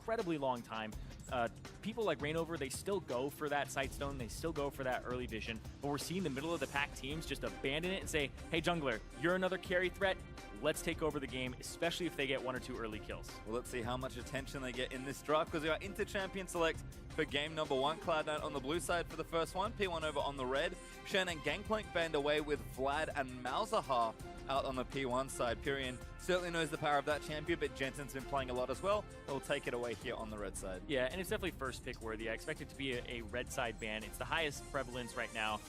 incredibly long time. People like Reignover, they still go for that Sightstone, they still go for that early vision, but we're seeing the middle of the pack teams just abandon it and say, hey jungler, you're another carry threat, let's take over the game, especially if they get 1 or 2 early kills. Well, let's see how much attention they get in this draft, because we are into champion select for game number 1. Cloud9 on the blue side for the first one, P1 over on the red. Shen and Gangplank band away with Vlad and Malzahar out on the P1 side. Pirean certainly knows the power of that champion, but Jensen's been playing a lot as well. He'll take it away here on the red side. Yeah, and it's definitely first pick worthy. I expect it to be a red side ban. It's the highest prevalence right now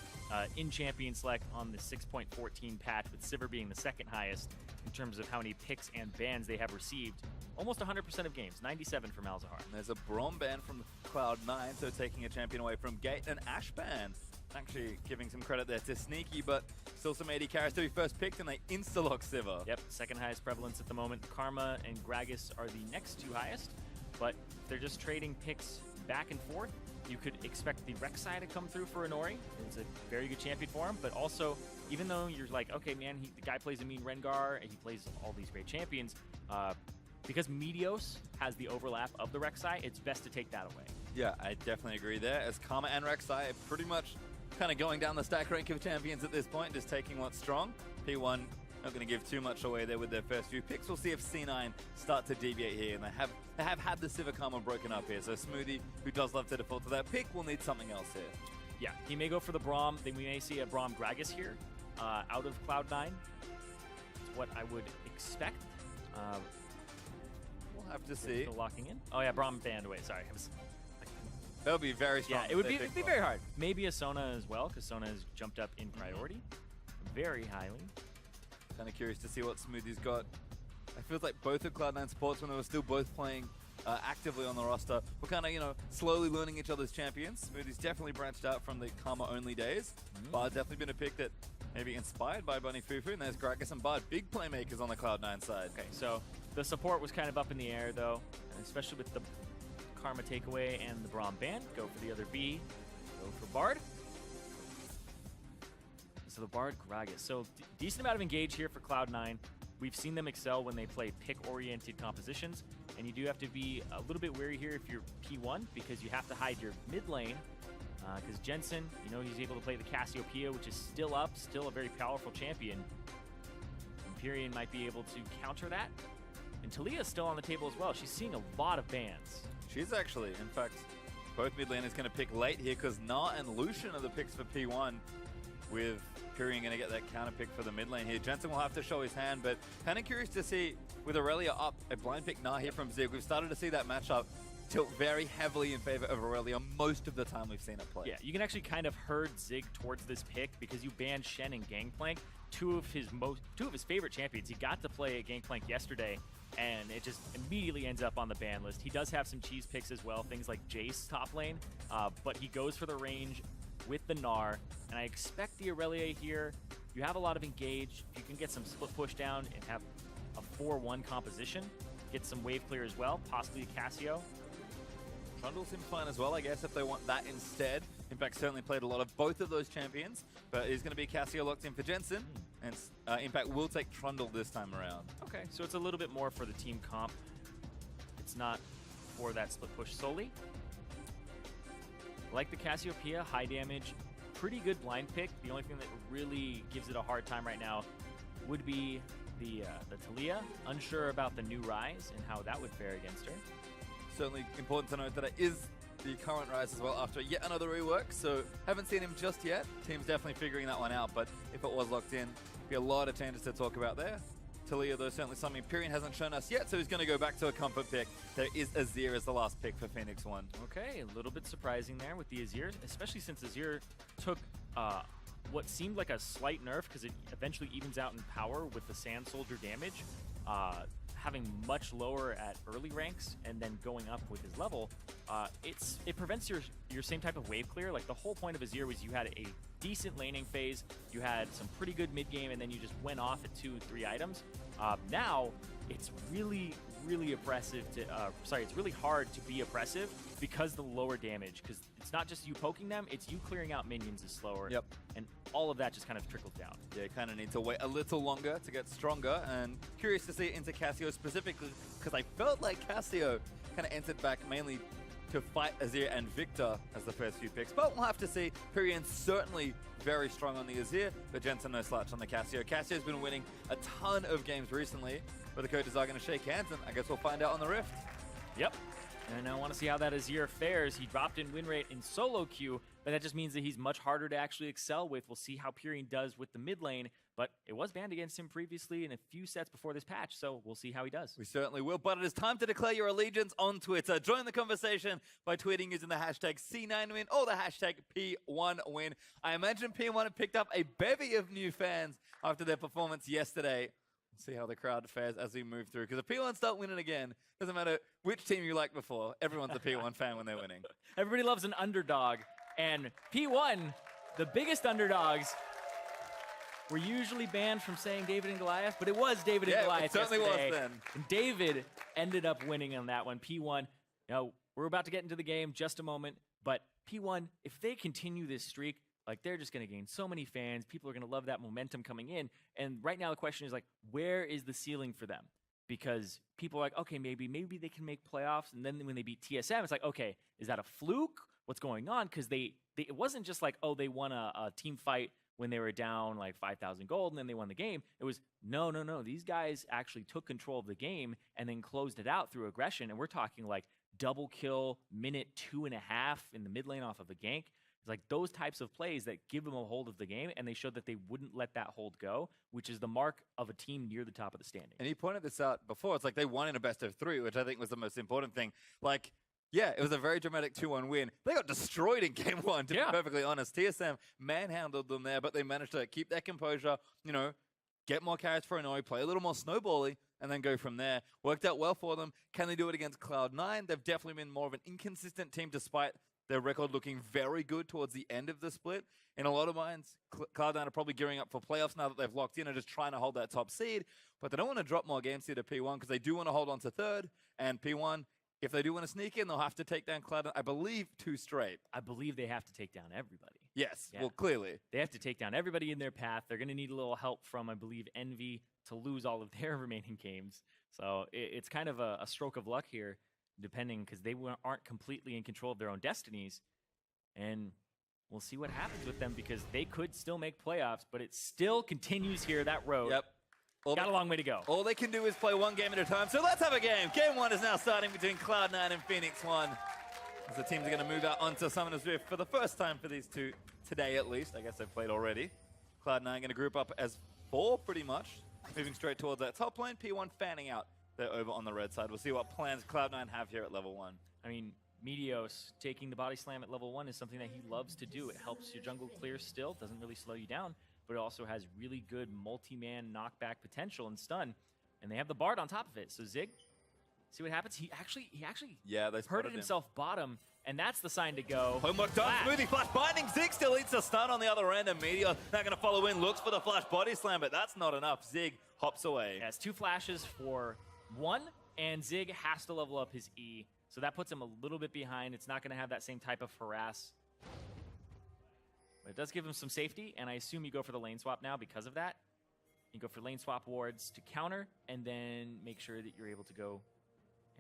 in champion select on the 6.14 patch, with Sivir being the second highest in terms of how many picks and bans they have received. Almost 100% of games, 97 for Malzahar. And there's a Braum ban from Cloud9, so taking a champion away from Gate, and Ashe ban. Actually giving some credit there to Sneaky, but still some AD carries to be first picked, and they insta-lock Sivir. Yep, second highest prevalence at the moment. Karma and Gragas are the next 2 highest, but they're just trading picks back and forth. You could expect the Rek'Sai to come through for Inori. It's a very good champion for him, but also, even though you're like, okay, man, the guy plays a mean Rengar, and he plays all these great champions, because Meteos has the overlap of the Rek'Sai, it's best to take that away. Yeah, I definitely agree there, as Karma and Rek'Sai are pretty much kind of going down the stack rank of champions at this point, just taking what's strong. P1 not going to give too much away there with their first few picks. We'll see if C9 start to deviate here, and they have had the Sivir Karma broken up here. So Smoothie, who does love to default to that pick, will need something else here. Yeah, he may go for the Braum. Then we may see a Braum Gragas here out of Cloud9. That's what I would expect. We'll have to see. Still locking in. Oh yeah, Braum banned away. Sorry. That'll be very strong. Yeah, it'd be very hard. Maybe a Sona as well, because Sona has jumped up in priority very highly. Kind of curious to see what Smoothie's got. I feel like both of Cloud9 supports, when they were still both playing actively on the roster, were kind of, slowly learning each other's champions. Smoothie's definitely branched out from the Karma-only days. Bard definitely been a pick that maybe inspired by Bunny Fufu, and there's Gragas and Bard, big playmakers on the Cloud9 side. Okay, so the support was kind of up in the air, though, and especially with the Karma takeaway and the Braum ban. Go for the other B. Go for Bard. So the Bard Gragas. So decent amount of engage here for Cloud9. We've seen them excel when they play pick-oriented compositions, and you do have to be a little bit wary here if you're P1, because you have to hide your mid lane, because Jensen, he's able to play the Cassiopeia, which is still up, still a very powerful champion. And Pirean might be able to counter that. And Talia is still on the table as well. She's seeing a lot of bans. She's actually, in fact, both mid laners going to pick late here, because Na and Lucian are the picks for P1, with Pirean going to get that counter pick for the mid lane here. Jensen will have to show his hand, but kind of curious to see, with Aurelia up, a blind pick Na here from Zig. We've started to see that matchup tilt very heavily in favor of Aurelia most of the time we've seen it play. Yeah, you can actually kind of herd Zig towards this pick, because you banned Shen and Gangplank, two of his favorite champions. He got to play a Gangplank yesterday, and it just immediately ends up on the ban list. He does have some cheese picks as well, things like Jace top lane, but he goes for the range with the Gnar, and I expect the Aurelia here. You have a lot of engage. You can get some split push down and have a 4-1 composition. Get some wave clear as well, possibly a Cassio. Trundle seems fine as well, I guess, if they want that instead. In fact, certainly played a lot of both of those champions, but it's going to be Cassio locked in for Jensen, and Impact will take Trundle this time around. Okay, so it's a little bit more for the team comp. It's not for that split push solely. Like the Cassiopeia, high damage, pretty good blind pick. The only thing that really gives it a hard time right now would be the Talia. Unsure about the new Rise and how that would fare against her. Certainly important to note that it is the current Rise as well after yet another rework, so haven't seen him just yet. Team's definitely figuring that one out, but if it was locked in, be a lot of changes to talk about there. Talia, though, certainly something Pirean hasn't shown us yet, so he's going to go back to a comfort pick. There is Azir as the last pick for Phoenix One. Okay, a little bit surprising there with the Azir, especially since Azir took what seemed like a slight nerf, because it eventually evens out in power with the Sand Soldier damage, having much lower at early ranks and then going up with his level. It prevents your same type of wave clear. Like, the whole point of Azir was you had a decent laning phase, you had some pretty good mid game, and then you just went off at 2-3 items. Now it's really oppressive to it's really hard to be oppressive because the lower damage, because it's not just you poking them, it's you clearing out minions is slower. Yep. And all of that just kind of trickles down. Yeah, kind of need to wait a little longer to get stronger, and curious to see it into Cassio specifically, because I felt like Cassio kind of entered back mainly to fight Azir and Victor as the first few picks. But we'll have to see. Pirean certainly very strong on the Azir, but Jensen no slouch on the Cassio. Cassio's been winning a ton of games recently, but the coaches are going to shake hands, and I guess we'll find out on the Rift. Yep. And I want to see how that Azir fares. He dropped in win rate in solo queue, but that just means that he's much harder to actually excel with. We'll see how Pirean does with the mid lane, but it was banned against him previously in a few sets before this patch, so we'll see how he does. We certainly will, but it is time to declare your allegiance on Twitter. Join the conversation by tweeting using the hashtag C9win or the hashtag P1win. I imagine P1 have picked up a bevy of new fans after their performance yesterday. See how the crowd fares as we move through. Because if P1 start winning again, doesn't matter which team you liked before, everyone's a P1 fan when they're winning. Everybody loves an underdog. And P1, the biggest underdogs, were usually banned from saying David and Goliath, but it was David and Goliath. It certainly yesterday. was then. And David ended up winning on that one. P1, we're about to get into the game, just a moment. But P1, if they continue this streak, like, they're just going to gain so many fans. People are going to love that momentum coming in. And right now the question is, like, where is the ceiling for them? Because people are like, okay, maybe they can make playoffs. And then when they beat TSM, it's like, okay, is that a fluke? What's going on? Because it wasn't just like, oh, they won a team fight when they were down like 5,000 gold and then they won the game. It was, no. These guys actually took control of the game and then closed it out through aggression. And we're talking like double kill, minute 2.5 in the mid lane off of a gank. It's like those types of plays that give them a hold of the game, and they showed that they wouldn't let that hold go, which is the mark of a team near the top of the standing. And he pointed this out before. It's like they won in a best of 3, which I think was the most important thing. Like, yeah, it was a very dramatic 2-1 win. They got destroyed in game 1, to be perfectly honest. TSM manhandled them there, but they managed to keep their composure, get more carries for Inori, play a little more snowbally, and then go from there. Worked out well for them. Can they do it against Cloud9? They've definitely been more of an inconsistent team despite their record looking very good towards the end of the split. In a lot of minds, Cloud9 are probably gearing up for playoffs now that they've locked in and just trying to hold that top seed. But they don't want to drop more games here to P1 because they do want to hold on to 3rd. And P1, if they do want to sneak in, they'll have to take down Cloud9, I believe, 2 straight. I believe they have to take down everybody. Yes, well, clearly. They have to take down everybody in their path. They're going to need a little help from, I believe, Envy to lose all of their remaining games. So it's kind of a stroke of luck here, depending, because they aren't completely in control of their own destinies. And we'll see what happens with them, because they could still make playoffs, but it still continues here, that road. Yep. Got a long way to go. All they can do is play one game at a time. So let's have a game. Game 1 is now starting between Cloud9 and Phoenix 1. As the teams are going to move out onto Summoner's Rift for the first time for these two, today at least. I guess they've played already. Cloud9 going to group up as 4, pretty much. Moving straight towards that top lane. P1 fanning out. They're over on the red side. We'll see what plans Cloud9 have here at level 1. I mean, Meteos taking the body slam at level 1 is something that he loves to do. It helps your jungle clear still, doesn't really slow you down, but it also has really good multi-man knockback potential and stun. And they have the Bard on top of it. So Zig, see what happens? He actually they hurted himself bottom, and that's the sign to go. Homework done. Smoothie flash binding. Zig still eats a stun on the other end, and Meteos not going to follow in. Looks for the flash body slam, but that's not enough. Zig hops away. Yeah, it's 2 flashes for 1, and Zig has to level up his E. So that puts him a little bit behind. It's not going to have that same type of harass. But it does give him some safety, and I assume you go for the lane swap now because of that. You go for lane swap wards to counter, and then make sure that you're able to go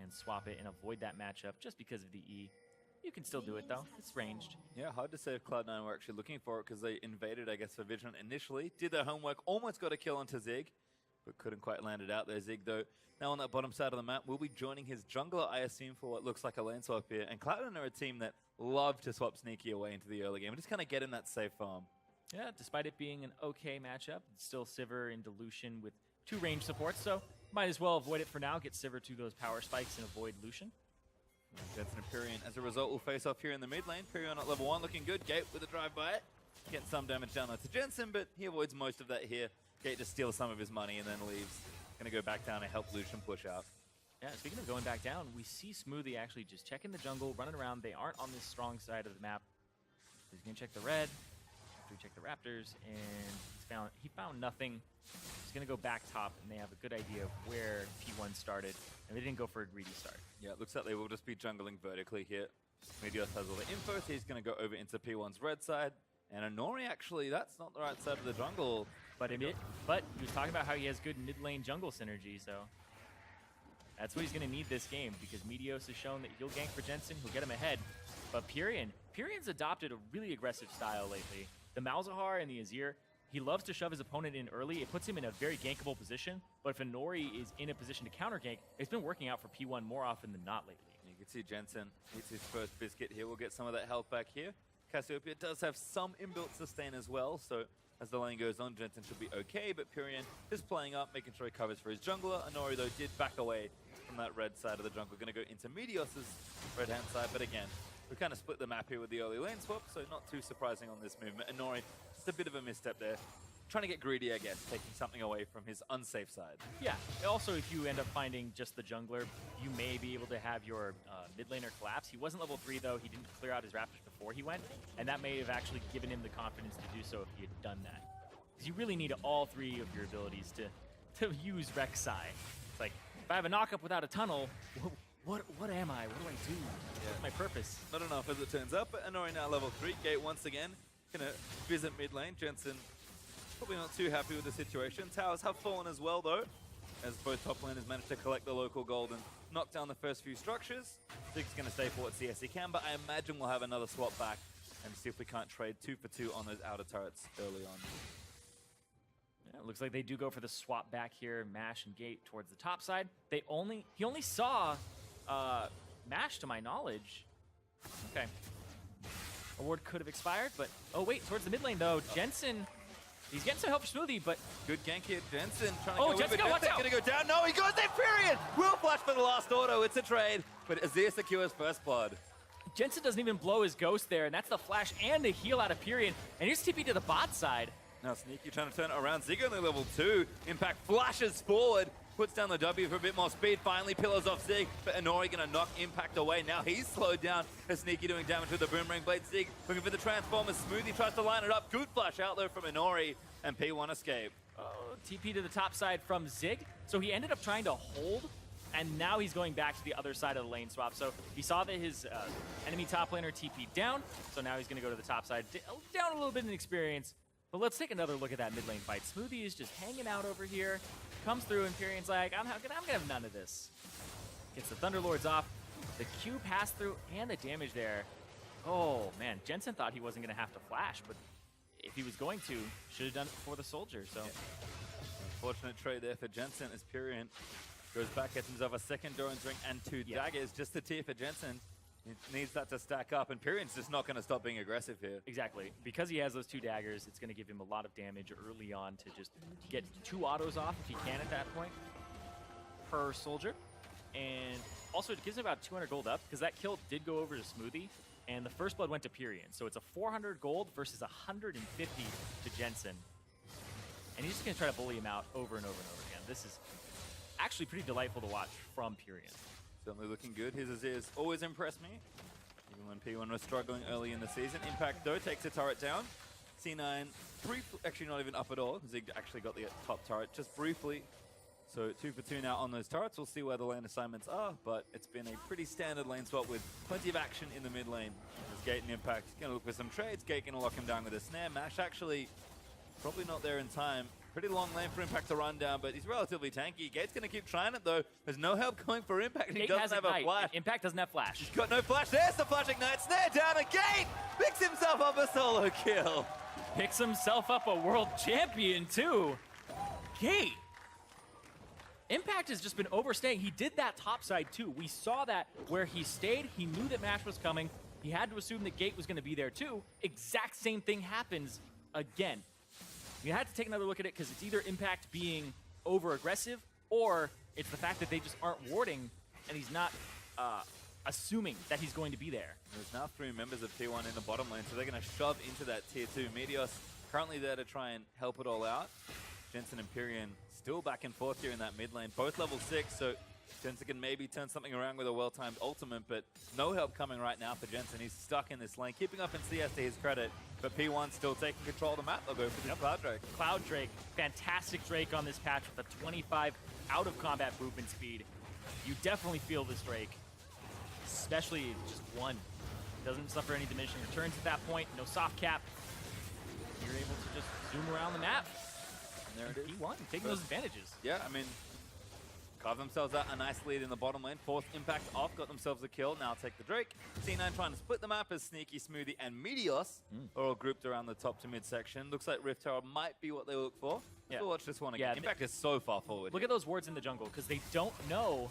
and swap it and avoid that matchup just because of the E. You can still do it, though. It's ranged. Yeah, hard to say if Cloud9 were actually looking for it because they invaded, I guess, for Vision initially. Did their homework, almost got a kill onto Zig, but couldn't quite land it out there. Zig, though, now on that bottom side of the map, will be joining his jungler, I assume, for what looks like a lane swap here. And Cloud9 are a team that love to swap sneaky away into the early game and just kind of get in that safe farm. Yeah, despite it being an okay matchup, it's still Sivir in Dilution with 2 range supports, so might as well avoid it for now, get Sivir to those power spikes and avoid Lucian. Jensen and Pirean, as a result, will face off here in the mid lane. Pirean at level 1 looking good. Gate with a drive by it. Getting some damage down to Jensen, but he avoids most of that here. Gate just steals some of his money and then leaves. Going to go back down and help Lucian push out. Yeah, speaking of going back down, we see Smoothie actually just checking the jungle, running around. They aren't on this strong side of the map. He's going to check the red, after he checked the Raptors, and he found nothing. He's going to go back top, and they have a good idea of where P1 started, and they didn't go for a greedy start. Yeah, it looks like they will just be jungling vertically here. Meteos has all the info, so he's going to go over into P1's red side. And Inori, actually, that's not the right side of the jungle. But he was talking about how he has good mid lane jungle synergy, so. That's what he's going to need this game because Meteos has shown that he'll gank for Jensen, he'll get him ahead. But Pirean's adopted a really aggressive style lately. The Malzahar and the Azir, he loves to shove his opponent in early. It puts him in a very gankable position. But if Inori is in a position to counter gank, it's been working out for P1 more often than not lately. You can see Jensen hits his first biscuit here. We'll get some of that health back here. Cassiopeia does have some inbuilt sustain as well, so as the lane goes on, Jensen should be okay, but Pirean is playing up, making sure he covers for his jungler. Inori, though, did back away from that red side of the jungle. Going to go into Meteos' red-hand side, but again, we kind of split the map here with the early lane swap, so not too surprising on this movement. Inori, just a bit of a misstep there. Trying to get greedy, I guess, taking something away from his unsafe side. Yeah, also if you end up finding just the jungler, you may be able to have your mid laner collapse. He wasn't level 3 though, he didn't clear out his Raptors before he went, and that may have actually given him the confidence to do so if he had done that. Because you really need all 3 of your abilities to use Rek'Sai. It's like, if I have a knockup without a tunnel, what am I? What do I do? What's my purpose? Not enough as it turns out, but Inori now level 3. Gate once again, gonna visit mid lane. Jensen probably not too happy with the situation. Towers have fallen as well, though, as both top laners managed to collect the local gold and knock down the first few structures. Zig's going to stay for what CS he can, but I imagine we'll have another swap back and see if we can't trade 2 for 2 on those outer turrets early on. Yeah, it looks like they do go for the swap back here, Mash and Gate towards the top side. He only saw Mash, to my knowledge. Okay. Award could have expired, but oh wait, towards the mid lane though, Jensen. He's getting some help for Smoothie, but... Good gank here, Jensen trying to go with it. Jensen, watch out! Gonna go down. No, he goes there, Pirean! Will flash for the last auto. It's a trade, but Azir secures first blood. Jensen doesn't even blow his ghost there, and that's the flash and the heal out of Pirean. And here's TP to the bot side. Now Sneaky trying to turn it around. Zig only level 2. Impact flashes forward, puts down the W for a bit more speed. Finally pillars off Zig, but Inori gonna knock Impact away. Now he's slowed down as Sneaky doing damage with the Boomerang Blade. Zig looking for the Transformers. Smoothie tries to line it up. Good flash out there from Inori, and P1 escape. Oh, TP to the top side from Zig. So he ended up trying to hold, and now he's going back to the other side of the lane swap. So he saw that his enemy top laner TP'd down, so now he's gonna go to the top side. Down a little bit in experience, but let's take another look at that mid lane fight. Smoothie is just hanging out over here. Comes through and Pirean's like, I'm gonna have none of this. Gets the Thunderlords off, the Q pass through, and the damage there. Oh man, Jensen thought he wasn't gonna have to flash, but if he was going to, should have done it before the soldier, so. Yeah. Unfortunate trade there for Jensen as Pirean goes back, gets himself a second Doran's Ring and 2 daggers. Just a tier for Jensen. He needs that to stack up, and Pirean's just not going to stop being aggressive here. Exactly. Because he has those 2 daggers, it's going to give him a lot of damage early on to just get 2 autos off if he can at that point per soldier. And also it gives him about 200 gold up because that kill did go over to Smoothie, and the first blood went to Pirean. So it's a 400 gold versus 150 to Jensen. And he's just going to try to bully him out over and over and over again. This is actually pretty delightful to watch from Pirean. Certainly looking good. His Azir's always impressed me, even when P1 was struggling early in the season. Impact, though, takes a turret down. C9, actually not even up at all. Zig actually got the top turret just briefly. So 2 for 2 now on those turrets. We'll see where the lane assignments are, but it's been a pretty standard lane swap with plenty of action in the mid lane. As Gate and Impact going to look for some trades. Gate going to lock him down with a snare. Mash actually probably not there in time. Pretty long lane for Impact to run down, but he's relatively tanky. Gate's going to keep trying it, though. There's no help going for Impact. He doesn't have a flash. Impact doesn't have flash. He's got no flash. There's the flash ignite. Snare down, and Gate picks himself up a solo kill. Picks himself up a world champion, too. Gate. Impact has just been overstaying. He did that top side, too. We saw that where he stayed. He knew that Mash was coming. He had to assume that Gate was going to be there, too. Exact same thing happens again. You had to take another look at it because it's either Impact being over-aggressive or it's the fact that they just aren't warding and he's not assuming that he's going to be there. There's now 3 members of T1 in the bottom lane, so they're going to shove into that tier 2. Meteos currently there to try and help it all out. Jensen and Pirean still back and forth here in that mid lane, both level 6, so Jensen can maybe turn something around with a well-timed ultimate, but no help coming right now for Jensen. He's stuck in this lane, keeping up in CS to his credit, but P1 still taking control of the map. They'll go for the Cloud Drake. Cloud Drake, fantastic Drake on this patch with a 25 out-of-combat movement speed. You definitely feel this Drake, especially just one. Doesn't suffer any diminishing returns at that point, no soft cap. You're able to just zoom around the map. And there it is. P1 taking those advantages. Yeah, I mean, Carve themselves out a nice lead in the bottom lane. Forced impact off, got themselves a kill. Now take the Drake. C9 trying to split the map as Sneaky, Smoothie, and Meteos are all grouped around the top to mid section. Looks like Rift Herald might be what they look for. Yeah. We'll watch this one again. Yeah, Impact is so far forward. Look at those wards in the jungle, because they don't know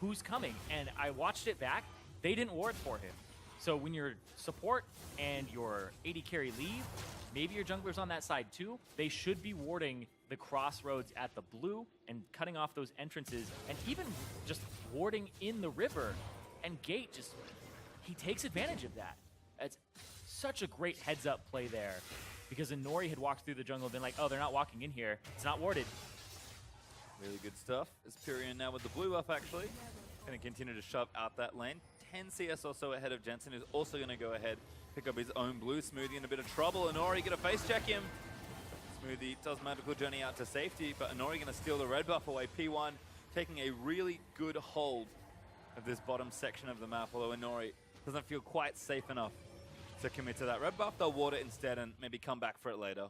who's coming. And I watched it back. They didn't ward for him. So when your support and your AD carry leave, maybe your jungler's on that side too, they should be warding the crossroads at the blue and cutting off those entrances, and even just warding in the river. And Gate just, he takes advantage of that. It's such a great heads-up play there, because Inori had walked through the jungle and been like, oh, they're not walking in here. It's not warded. Really good stuff. It's Pirean now with the blue buff, actually. Going to continue to shove out that lane. 10 CS or so ahead of Jensen, who's also going to go ahead, pick up his own blue. Smoothie in a bit of trouble. Inori going to face check him. Smoothie does magical journey out to safety, but Inori going to steal the red buff away. P1 taking a really good hold of this bottom section of the map, although Inori doesn't feel quite safe enough to commit to that red buff. They'll ward it instead and maybe come back for it later.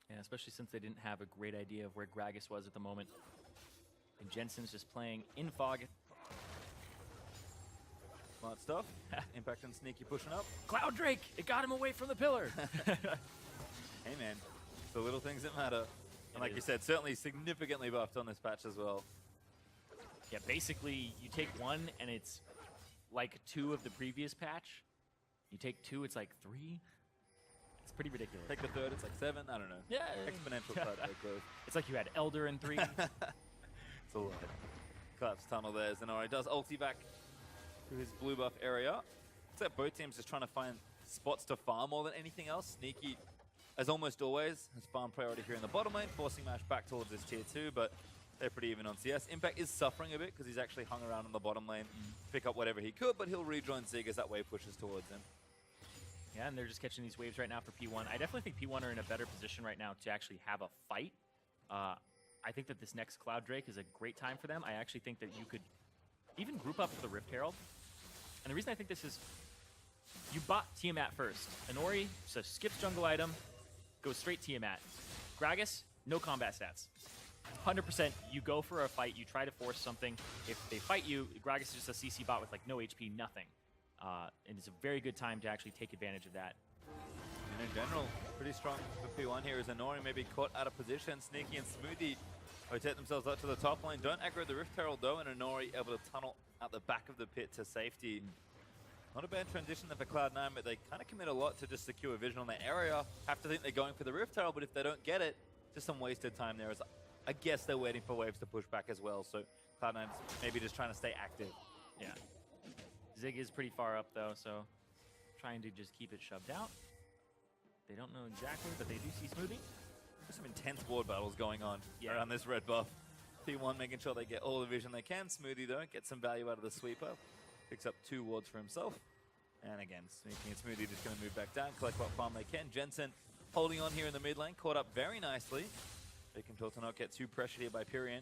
Yeah, especially since they didn't have a great idea of where Gragas was at the moment. And Jensen's just playing in fog. Smart stuff. Impact and Sneaky pushing up. Cloud Drake! It got him away from the pillar! Hey man, it's the little things that matter. And like you said, certainly significantly buffed on this patch as well. Yeah, basically, you take one and it's like 2 of the previous patch. You take 2, it's like 3. It's pretty ridiculous. Take the third, it's like 7. I don't know. Yeah. Exponential cloud rate growth. It's like you had Elder in 3. It's a lot. Collapse tunnel there. Inori does ulti back to his blue buff area. Looks like both teams just trying to find spots to farm more than anything else. Sneaky, as almost always, has farm priority here in the bottom lane, forcing Mash back towards his tier 2, but they're pretty even on CS. Impact is suffering a bit because he's actually hung around in the bottom lane, pick up whatever he could, but he'll rejoin Zig as that wave pushes towards him. Yeah, and they're just catching these waves right now for P1. I definitely think P1 are in a better position right now to actually have a fight. I think that this next Cloud Drake is a great time for them. I actually think that you could even group up for the Rift Herald. And the reason I think this is, you bought Tiamat first. Inori, so skips jungle item, goes straight Tiamat. Gragas, no combat stats. 100%, you go for a fight, you try to force something. If they fight you, Gragas is just a CC bot with like no HP, nothing. And it's a very good time to actually take advantage of that. And in general, pretty strong for P1 here as Inori maybe caught out of position. Sneaky and Smoothie rotate themselves up to the top lane. Don't aggro the Rift Herald though, and Inori able to tunnel out the back of the pit to safety. Not a bad transition there for Cloud9, but they kind of commit a lot to just secure vision on their area. Have to think they're going for the Rift Herald, but if they don't get it, just some wasted time there. As I guess they're waiting for waves to push back as well, so Cloud9's maybe just trying to stay active. Yeah. Zig is pretty far up though, so trying to just keep it shoved out. They don't know exactly, but they do see Smoothie. There's some intense ward battles going on around this red buff. P1 making sure they get all the vision they can. Smoothie though, gets some value out of the sweeper. Picks up 2 wards for himself. And again, Sneaky and Smoothie just going to move back down, collect what farm they can. Jensen holding on here in the mid lane, caught up very nicely. They control to not get too pressured here by Pirean.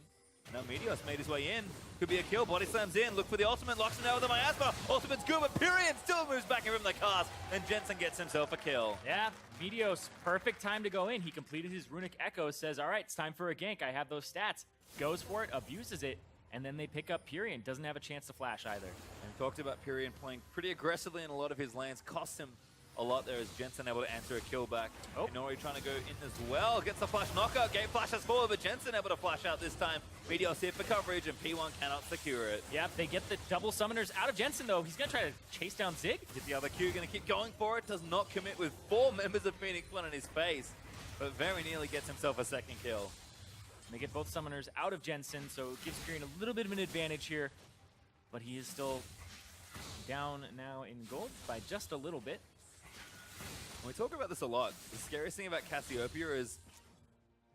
Now Meteos made his way in. Could be a kill. Body slams in. Look for the ultimate. Locks him down with the miasma. Ultimate's good, but Pirean still moves back in from the cast. And Jensen gets himself a kill. Yeah, Meteos, perfect time to go in. He completed his runic echo, says, all right, it's time for a gank. I have those stats. Goes for it, abuses it, and then they pick up Pirean. Doesn't have a chance to flash either. And we talked about Pirean playing pretty aggressively in a lot of his lanes. Cost him a lot there as Jensen able to answer a kill back. Oh. Inori trying to go in as well. Gets the flash knockout. Gate flashes forward, but Jensen able to flash out this time. Meteos here for coverage, and P1 cannot secure it. Yeah, they get the double summoners out of Jensen, though. He's going to try to chase down Zig. Hit the other Q, going to keep going for it. Does not commit with 4 members of Phoenix One in his face, but very nearly gets himself a second kill. They get both summoners out of Jensen, so it gives Pirean a little bit of an advantage here. But he is still down now in gold by just a little bit. We talk about this a lot. The scariest thing about Cassiopeia is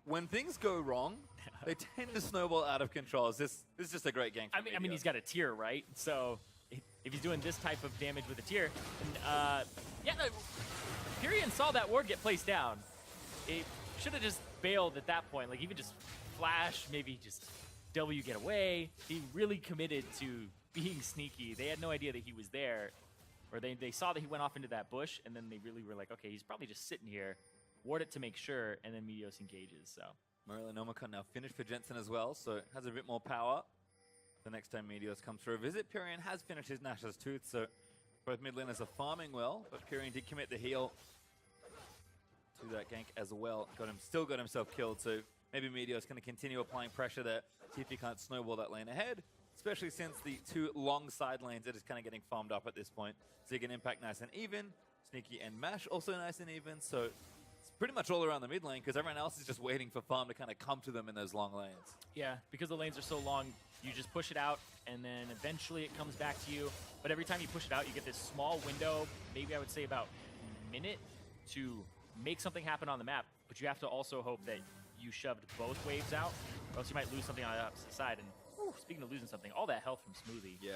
when things go wrong, they tend to snowball out of control. This is just a great game for I mean, he's got a tier, right? So if he's doing this type of damage with a tier, and, yeah, Pirean saw that ward get placed down. It should have just bailed at that point. Like, even just flash, maybe just W get away. He really committed to being sneaky. They had no idea that he was there. Or they saw that he went off into that bush, and then they really were like, okay, he's probably just sitting here. Ward it to make sure, and then Meteos engages, so. Nomicon now finished for Jensen as well, so has a bit more power. The next time Meteos comes through a visit, Pirean has finished his Nash's Tooth, so both mid laners are farming well, but Pirean did commit the heal to that gank as well. Still got himself killed, so maybe Meteos going to continue applying pressure there, see if he can't snowball that lane ahead, especially since the two long side lanes are just kind of getting farmed up at this point. Zig and Impact nice and even, Sneaky and Mash also nice and even, so it's pretty much all around the mid lane because everyone else is just waiting for farm to kind of come to them in those long lanes. Yeah, because the lanes are so long, you just push it out, and then eventually it comes back to you. But every time you push it out, you get this small window, maybe I would say about a minute, to make something happen on the map. But you have to also hope that you shoved both waves out, or else you might lose something on the opposite side. And whew, speaking of losing something, all that health from Smoothie. Yeah,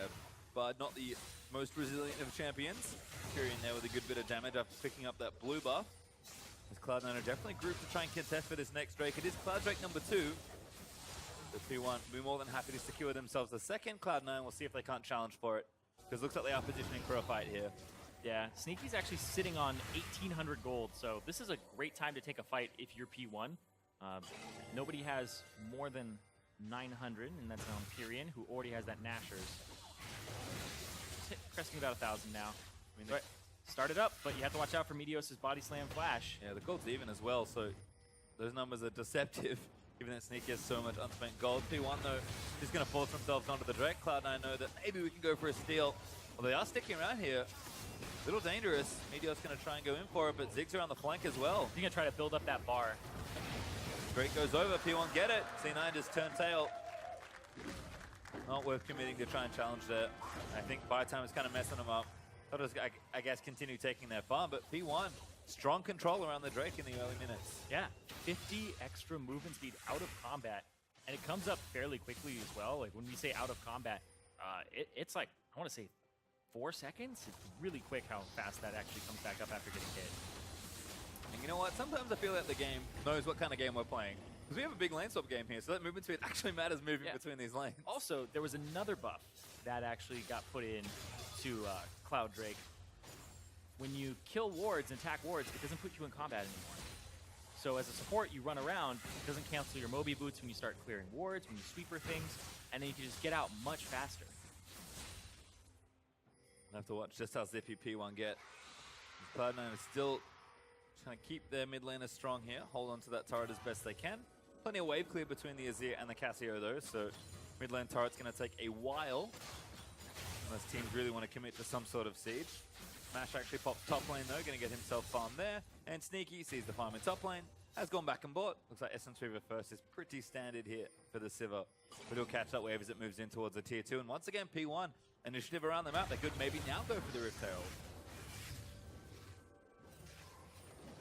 but not the most resilient of champions. Pirean there with a good bit of damage after picking up that blue buff. As Cloud9 are definitely grouped to try and contest for this next Drake. It is Cloud Drake number 2. The P1 will be more than happy to secure themselves the second. Cloud9 will see if they can't challenge for it, because it looks like they are positioning for a fight here. Yeah, Sneaky's actually sitting on 1,800 gold, so this is a great time to take a fight if you're P1. Nobody has more than 900, and that's on Pirean, who already has that Nashers. Cresting about 1,000 now. I mean, start it up, but you have to watch out for Meteos' body slam flash. Yeah, the gold's even as well, so those numbers are deceptive, given that Sneaky has so much unspent gold. P1, though, is going to force themselves onto the Drake. Cloud9 know that maybe we can go for a steal. Well, they are sticking around here. A little dangerous. Meteos going to try and go in for it, but Zig's around the flank as well. He's going to try to build up that bar. Drake goes over, P1 get it. C9 just turn tail. Not worth committing to try and challenge there. I think by time is kind of messing them up. They'll just, I guess, continue taking their farm, but P1, strong control around the Drake in the early minutes. Yeah, 50 extra movement speed out of combat, and it comes up fairly quickly as well. Like when we say out of combat, it's like, I want to say 4 seconds. It's really quick how fast that actually comes back up after getting hit. And you know what? Sometimes I feel that the game knows what kind of game we're playing. Because we have a big lane swap game here, so that movement speed actually matters moving between these lanes. Also, there was another buff that actually got put in to Cloud Drake. When you kill wards and attack wards, it doesn't put you in combat anymore. So as a support, you run around, it doesn't cancel your Moby boots when you start clearing wards, when you sweeper things, and then you can just get out much faster. We'll have to watch just how zippy P1 get. Cloud9 is still trying to keep their mid laners strong here, hold on to that turret as best they can. Plenty of wave clear between the Azir and the Cassio though, so mid lane turret's going to take a while. Unless teams really want to commit to some sort of siege. Mash actually pops top lane though, going to get himself farmed there. And Sneaky sees the farm in top lane, has gone back and bought. Looks like Essence Reaver first is pretty standard here for the Sivir. But he'll catch that wave as it moves in towards the tier 2. And once again, P1, initiative around the map. They could maybe now go for the Rift Herald.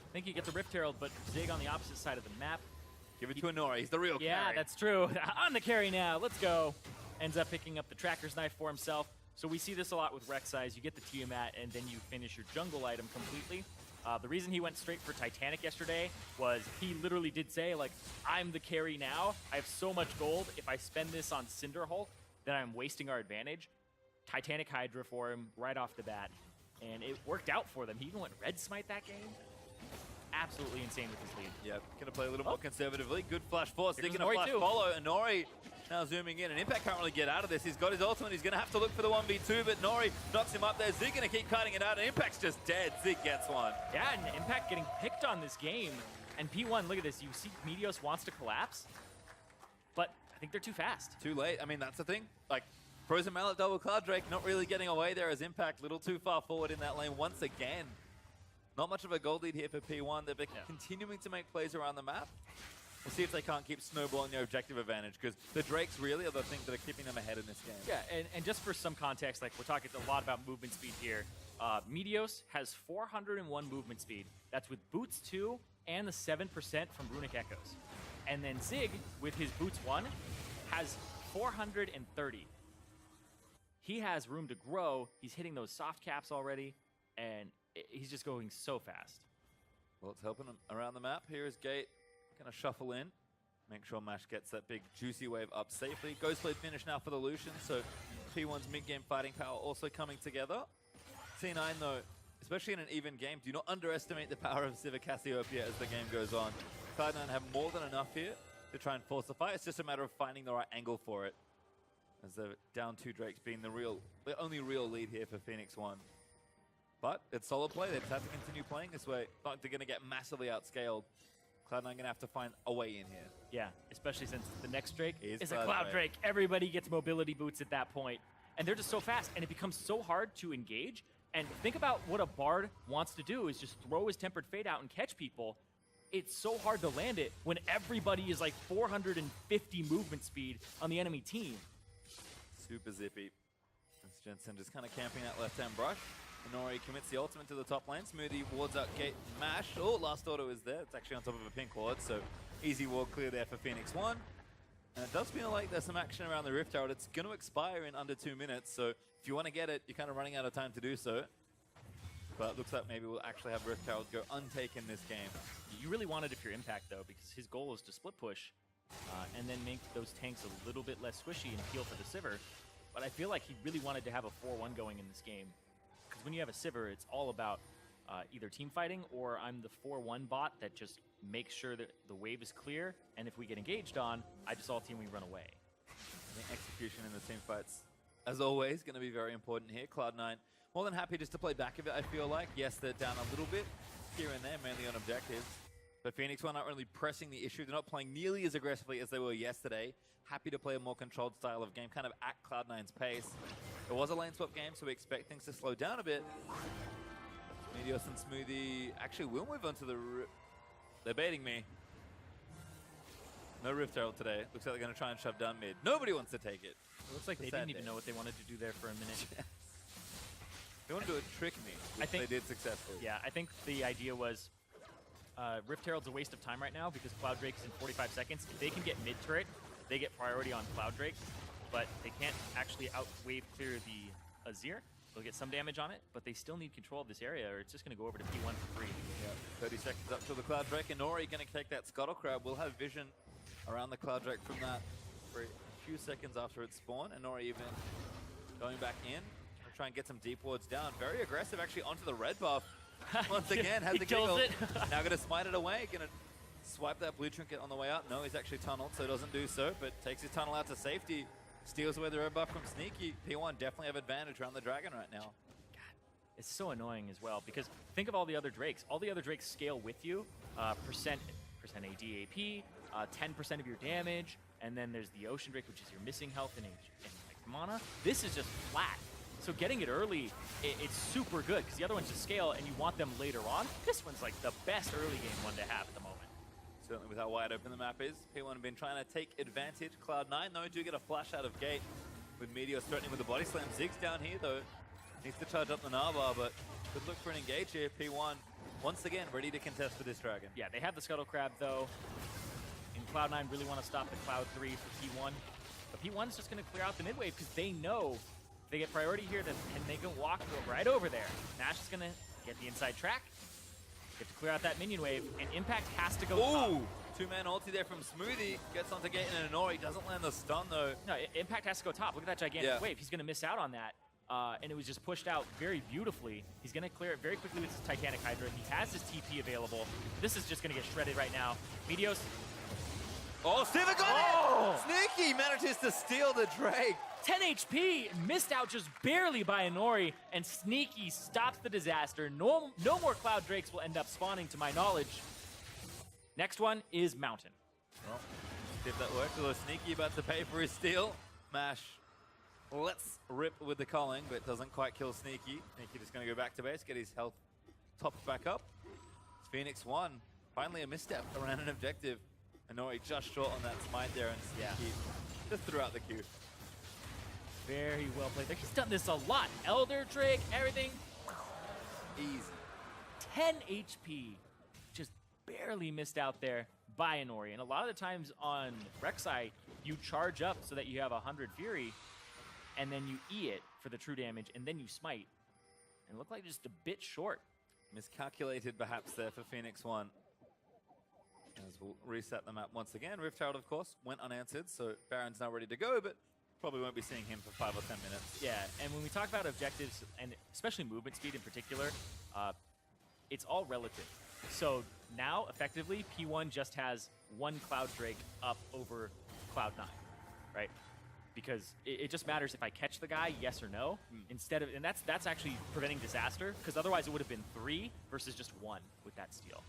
I think you get the Rift Herald, but Zig on the opposite side of the map. Give it to Inori. He's the real carry. Yeah, that's true. On the carry now. Let's go. Ends up picking up the Tracker's Knife for himself. So we see this a lot with Rek'Sai. You get the Tiamat, and then you finish your jungle item completely. The reason he went straight for Titanic yesterday was he literally did say, like, I'm the carry now. I have so much gold. If I spend this on Cinderhulk, then I'm wasting our advantage. Titanic Hydra for him right off the bat. And it worked out for them. He even went Red Smite that game. Absolutely insane with his lead. Yep, gonna play a little more conservatively. Good flash force, Here digging a flash follow. Inori now zooming in, and Impact can't really get out of this. He's got his ultimate, he's gonna have to look for the 1v2, but Nori knocks him up there. Zig gonna keep cutting it out, and Impact's just dead. Zig gets one. Yeah, and Impact getting picked on this game. And P1, look at this. You see Meteos wants to collapse, but I think they're too fast. Too late. I mean, that's the thing. Like, Frozen Mallet double Cloud Drake not really getting away there as Impact a little too far forward in that lane once again. Not much of a gold lead here for P1. They're continuing to make plays around the map. We'll see if they can't keep snowballing their objective advantage, because the Drakes really are the things that are keeping them ahead in this game. Yeah, and just for some context, like we're talking a lot about movement speed here. Meteos has 401 movement speed. That's with Boots 2 and the 7% from Runic Echoes. And then Zig, with his Boots 1, has 430. He has room to grow. He's hitting those soft caps already, and he's just going so fast. Well, it's helping him around the map. Here is Gate, gonna shuffle in. Make sure Mash gets that big juicy wave up safely. Ghostblade finish now for the Lucian, so P1's mid-game fighting power also coming together. C9 though, especially in an even game, do not underestimate the power of Sivir Cassiopeia as the game goes on. Cloud9 have more than enough here. to try and force the fight. It's just a matter of finding the right angle for it. As they're down 2 Drakes being the only real lead here for Phoenix One. But it's solid play. They just have to continue playing this way. Not they're going to get massively outscaled. Cloud9 going to have to find a way in here. Yeah, especially since the next Drake is a Cloud Cloud Drake. Drake. Everybody gets mobility boots at that point. And they're just so fast, and it becomes so hard to engage. And think about what a Bard wants to do is just throw his Tempered Fate out and catch people. It's so hard to land it when everybody is like 450 movement speed on the enemy team. Super zippy. As Jensen just kind of camping that left-hand brush. Inori commits the ultimate to the top lane. Smoothie wards out Gate Mash. Oh, last auto is there. It's actually on top of a pink ward, so easy ward clear there for Phoenix One. And it does feel like there's some action around the Rift Herald. It's going to expire in under 2 minutes, so if you want to get it, you're kind of running out of time to do so. But it looks like maybe we'll actually have Rift Herald go untaken this game. You really want it if you're Impact, though, because his goal is to split push and then make those tanks a little bit less squishy and heal for the Sivir. But I feel like he really wanted to have a 4-1 going in this game. Because when you have a Sivir, it's all about either team fighting or I'm the 4-1 bot that just makes sure that the wave is clear. And if we get engaged on, I just all team, we run away. I think execution in the team fights, as always, going to be very important here. Cloud9 more than happy just to play back of it, I feel like. Yes, they're down a little bit here and there, mainly on objectives. But Phoenix One not really pressing the issue. They're not playing nearly as aggressively as they were yesterday. Happy to play a more controlled style of game, kind of at Cloud9's pace. It was a lane swap game, so we expect things to slow down a bit. Meteos and Smoothie actually will move on to the... They're baiting me. No Rift Herald today. Looks like they're going to try and shove down mid. Nobody wants to take it. It looks like they didn't even know what they wanted to do there for a minute. They want to do a trick me, which they did successfully. Yeah, I think the idea was Rift Herald's a waste of time right now because Cloud Drake is in 45 seconds. If they can get mid-turret, they get priority on Cloud Drake, but they can't actually out-wave clear the Azir. They'll get some damage on it, but they still need control of this area or it's just going to go over to P1 for free. Yeah, 30 seconds up to the Cloud Drake. Inori going to take that Scuttle Crab. We'll have vision around the Cloud Drake from that for a few seconds after it spawned. Inori even going back in. Try and get some deep wards down. Very aggressive actually onto the red buff. Once again, has the giggle. Now going to smite it away. Going to swipe that blue trinket on the way out. No, he's actually tunneled, so doesn't do so, but takes his tunnel out to safety. Steals away the red buff from Sneaky. P1 definitely have advantage around the dragon right now. God, it's so annoying as well because think of all the other Drakes. All the other Drakes scale with you. Percent AD AP, 10% of your damage, and then there's the Ocean Drake, which is your missing health and mana. This is just flat. So getting it early, it's super good because the other ones just scale and you want them later on. This one's like the best early game one to have at the moment. Certainly with how wide open the map is. P1 have been trying to take advantage. Cloud9 though do get a flash out of gate with Meteos threatening with the body slam. Ziggs down here though. Needs to charge up the Narbar, but could look for an engage here. P1 once again ready to contest for this dragon. Yeah, they have the Scuttle Crab though. And Cloud9 really want to stop the Cloud 3 for P1. But P1 is just going to clear out the mid wave because they know they get priority here, and they can walk right over there. Nash is going to get the inside track, get to clear out that minion wave, and Impact has to go top. Two-man ulti there from Smoothie. Gets onto Gate and Inori. Doesn't land the stun, though. No, Impact has to go top. Look at that gigantic wave. He's going to miss out on that. And it was just pushed out very beautifully. He's going to clear it very quickly with his Titanic Hydra. He has his TP available. This is just going to get shredded right now. Meteos. Oh, Sivir got it! Sneaky manages to steal the Drake. 10 HP, missed out just barely by Inori, and Sneaky stops the disaster. No more Cloud Drakes will end up spawning, to my knowledge. Next one is Mountain. Well, if that worked, although Sneaky about to pay for his steal. Mash, let's rip with the calling, but doesn't quite kill Sneaky. Sneaky just going to go back to base, get his health topped back up. It's Phoenix 1, finally a misstep around an objective. Inori just short on that smite there, and Sneaky just threw out the Q. Very well played there. He's done this a lot. Elder Drake, everything. Easy. 10 HP. Just barely missed out there by Inori. And a lot of the times on Rek'Sai, you charge up so that you have 100 Fury, and then you E it for the true damage, and then you smite. And it looked like just a bit short. Miscalculated perhaps there for Phoenix 1. As we'll reset the map once again. Rift Herald, of course, went unanswered, so Baron's now ready to go, but probably won't be seeing him for 5 or 10 minutes. Yeah, and when we talk about objectives, and especially movement speed in particular, it's all relative. So now, effectively, P1 just has one Cloud Drake up over Cloud9, right? Because it just matters if I catch the guy, yes or no, instead of, and that's actually preventing disaster, because otherwise it would have been 3 versus just 1 with that steal.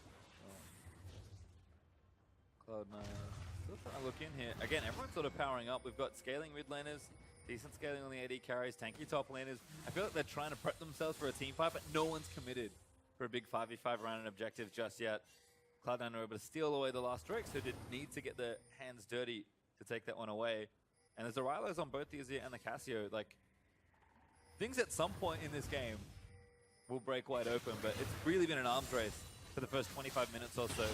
Cloud9 still trying to look in here. Again, everyone's sort of powering up. We've got scaling mid laners, decent scaling on the AD carries, tanky top laners. I feel like they're trying to prep themselves for a team fight, but no one's committed for a big 5v5 round and objective just yet. Cloud9 were able to steal away the last Drake, so didn't need to get their hands dirty to take that one away. And there's the Rylos on both the Azir and the Cassio. Like, things at some point in this game will break wide open, but it's really been an arms race for the first 25 minutes or so.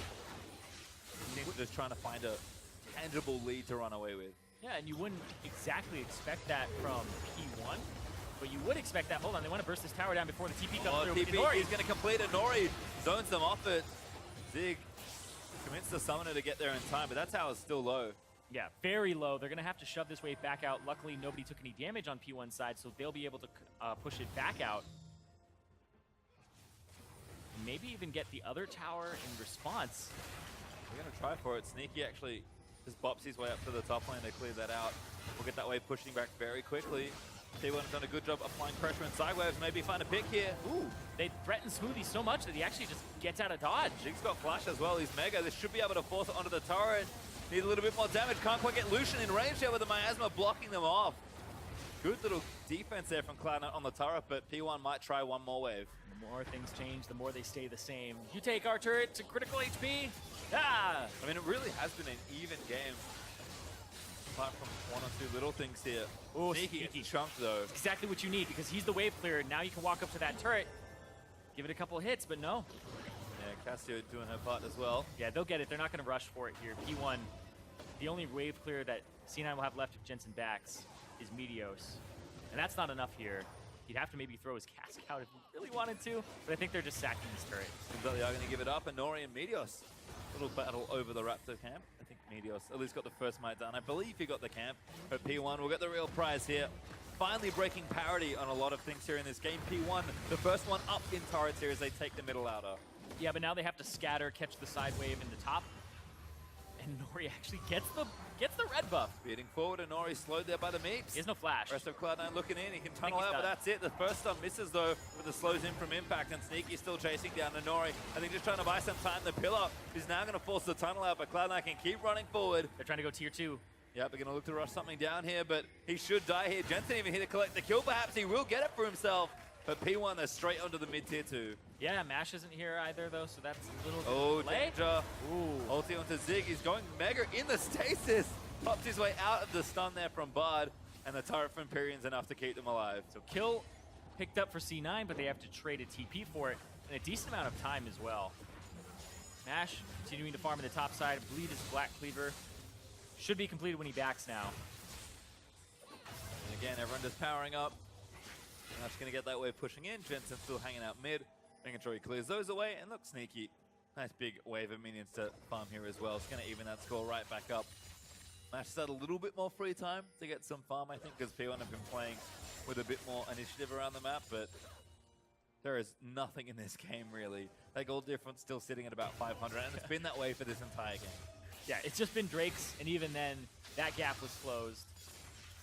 Teams are just trying to find a tangible lead to run away with. Yeah, and you wouldn't exactly expect that from P1, but you would expect that. Hold on, they want to burst this tower down before the TP comes through. TP, he's going to complete Inori, zones them off it. Zig commits the summoner to get there in time, but that tower's still low. Yeah, very low. They're going to have to shove this wave back out. Luckily, nobody took any damage on P1's side, so they'll be able to push it back out. Maybe even get the other tower in response. We're going to try for it. Sneaky actually just bops his way up to the top lane to clear that out. We'll get that wave pushing back very quickly. T1 has done a good job applying pressure and side waves. Maybe find a pick here. Ooh, they threaten Smoothie so much that he actually just gets out of dodge. Zig's got flash as well. He's mega. This should be able to force it onto the turret. Need a little bit more damage. Can't quite get Lucian in range here with the miasma blocking them off. Good little defense there from Cloud9 on the turret, but P1 might try one more wave. The more things change, the more they stay the same. You take our turret to critical HP. Ah! I mean, it really has been an even game. Apart from one or two little things here. Oh, Sneaky gets chunked though. It's exactly what you need because he's the wave clearer. Now you can walk up to that turret, give it a couple hits, but no. Yeah, Cassio doing her part as well. Yeah, they'll get it. They're not going to rush for it here. P1, the only wave clear that C9 will have left if Jensen backs is Meteos. And that's not enough here. He'd have to maybe throw his cask out if he really wanted to, but I think they're just sacking this turret. Seems like they are going to give it up. Inori and Meteos. Little battle over the Raptor camp. I think Meteos at least got the first mite done. I believe he got the camp, but P1 will get the real prize here. Finally breaking parity on a lot of things here in this game. P1, the first one up in turrets here as they take the middle outer. Yeah, but now they have to scatter, catch the side wave in the top. And Inori actually gets the red buff. Beating forward, Inori slowed there by the Meeps. He has no flash. Rest of Cloud9 looking in. He can tunnel out, but that's it. The first stun misses though, with the slows in from impact, and Sneaky still chasing down Inori. I think just trying to buy some time. The pillar is now going to force the tunnel out, but Cloud9 can keep running forward. They're trying to go tier 2. Yep, they're going to look to rush something down here, but he should die here. Jensen even here to collect the kill. Perhaps he will get it for himself. But P1, they're straight onto the mid tier 2. Yeah, Mash isn't here either, though, so that's a little delay. Danger. Ooh. Ulti onto Zig. He's going mega in the stasis. Pops his way out of the stun there from Bard, and the turret from Pirean's enough to keep them alive. So kill picked up for C9, but they have to trade a TP for it, and a decent amount of time as well. Mash continuing to farm in the top side. I believe his Black Cleaver should be completed when he backs now. And again, everyone just powering up. Mash going to get that wave pushing in. Jensen still hanging out mid, making sure he clears those away. And look, Sneaky. Nice big wave of minions to farm here as well. It's going to even that score right back up. Mash has had a little bit more free time to get some farm, I think, because P1 have been playing with a bit more initiative around the map, but there is nothing in this game, really. That gold difference still sitting at about 500, and it's been that way for this entire game. Yeah, it's just been Drake's, and even then, that gap was closed.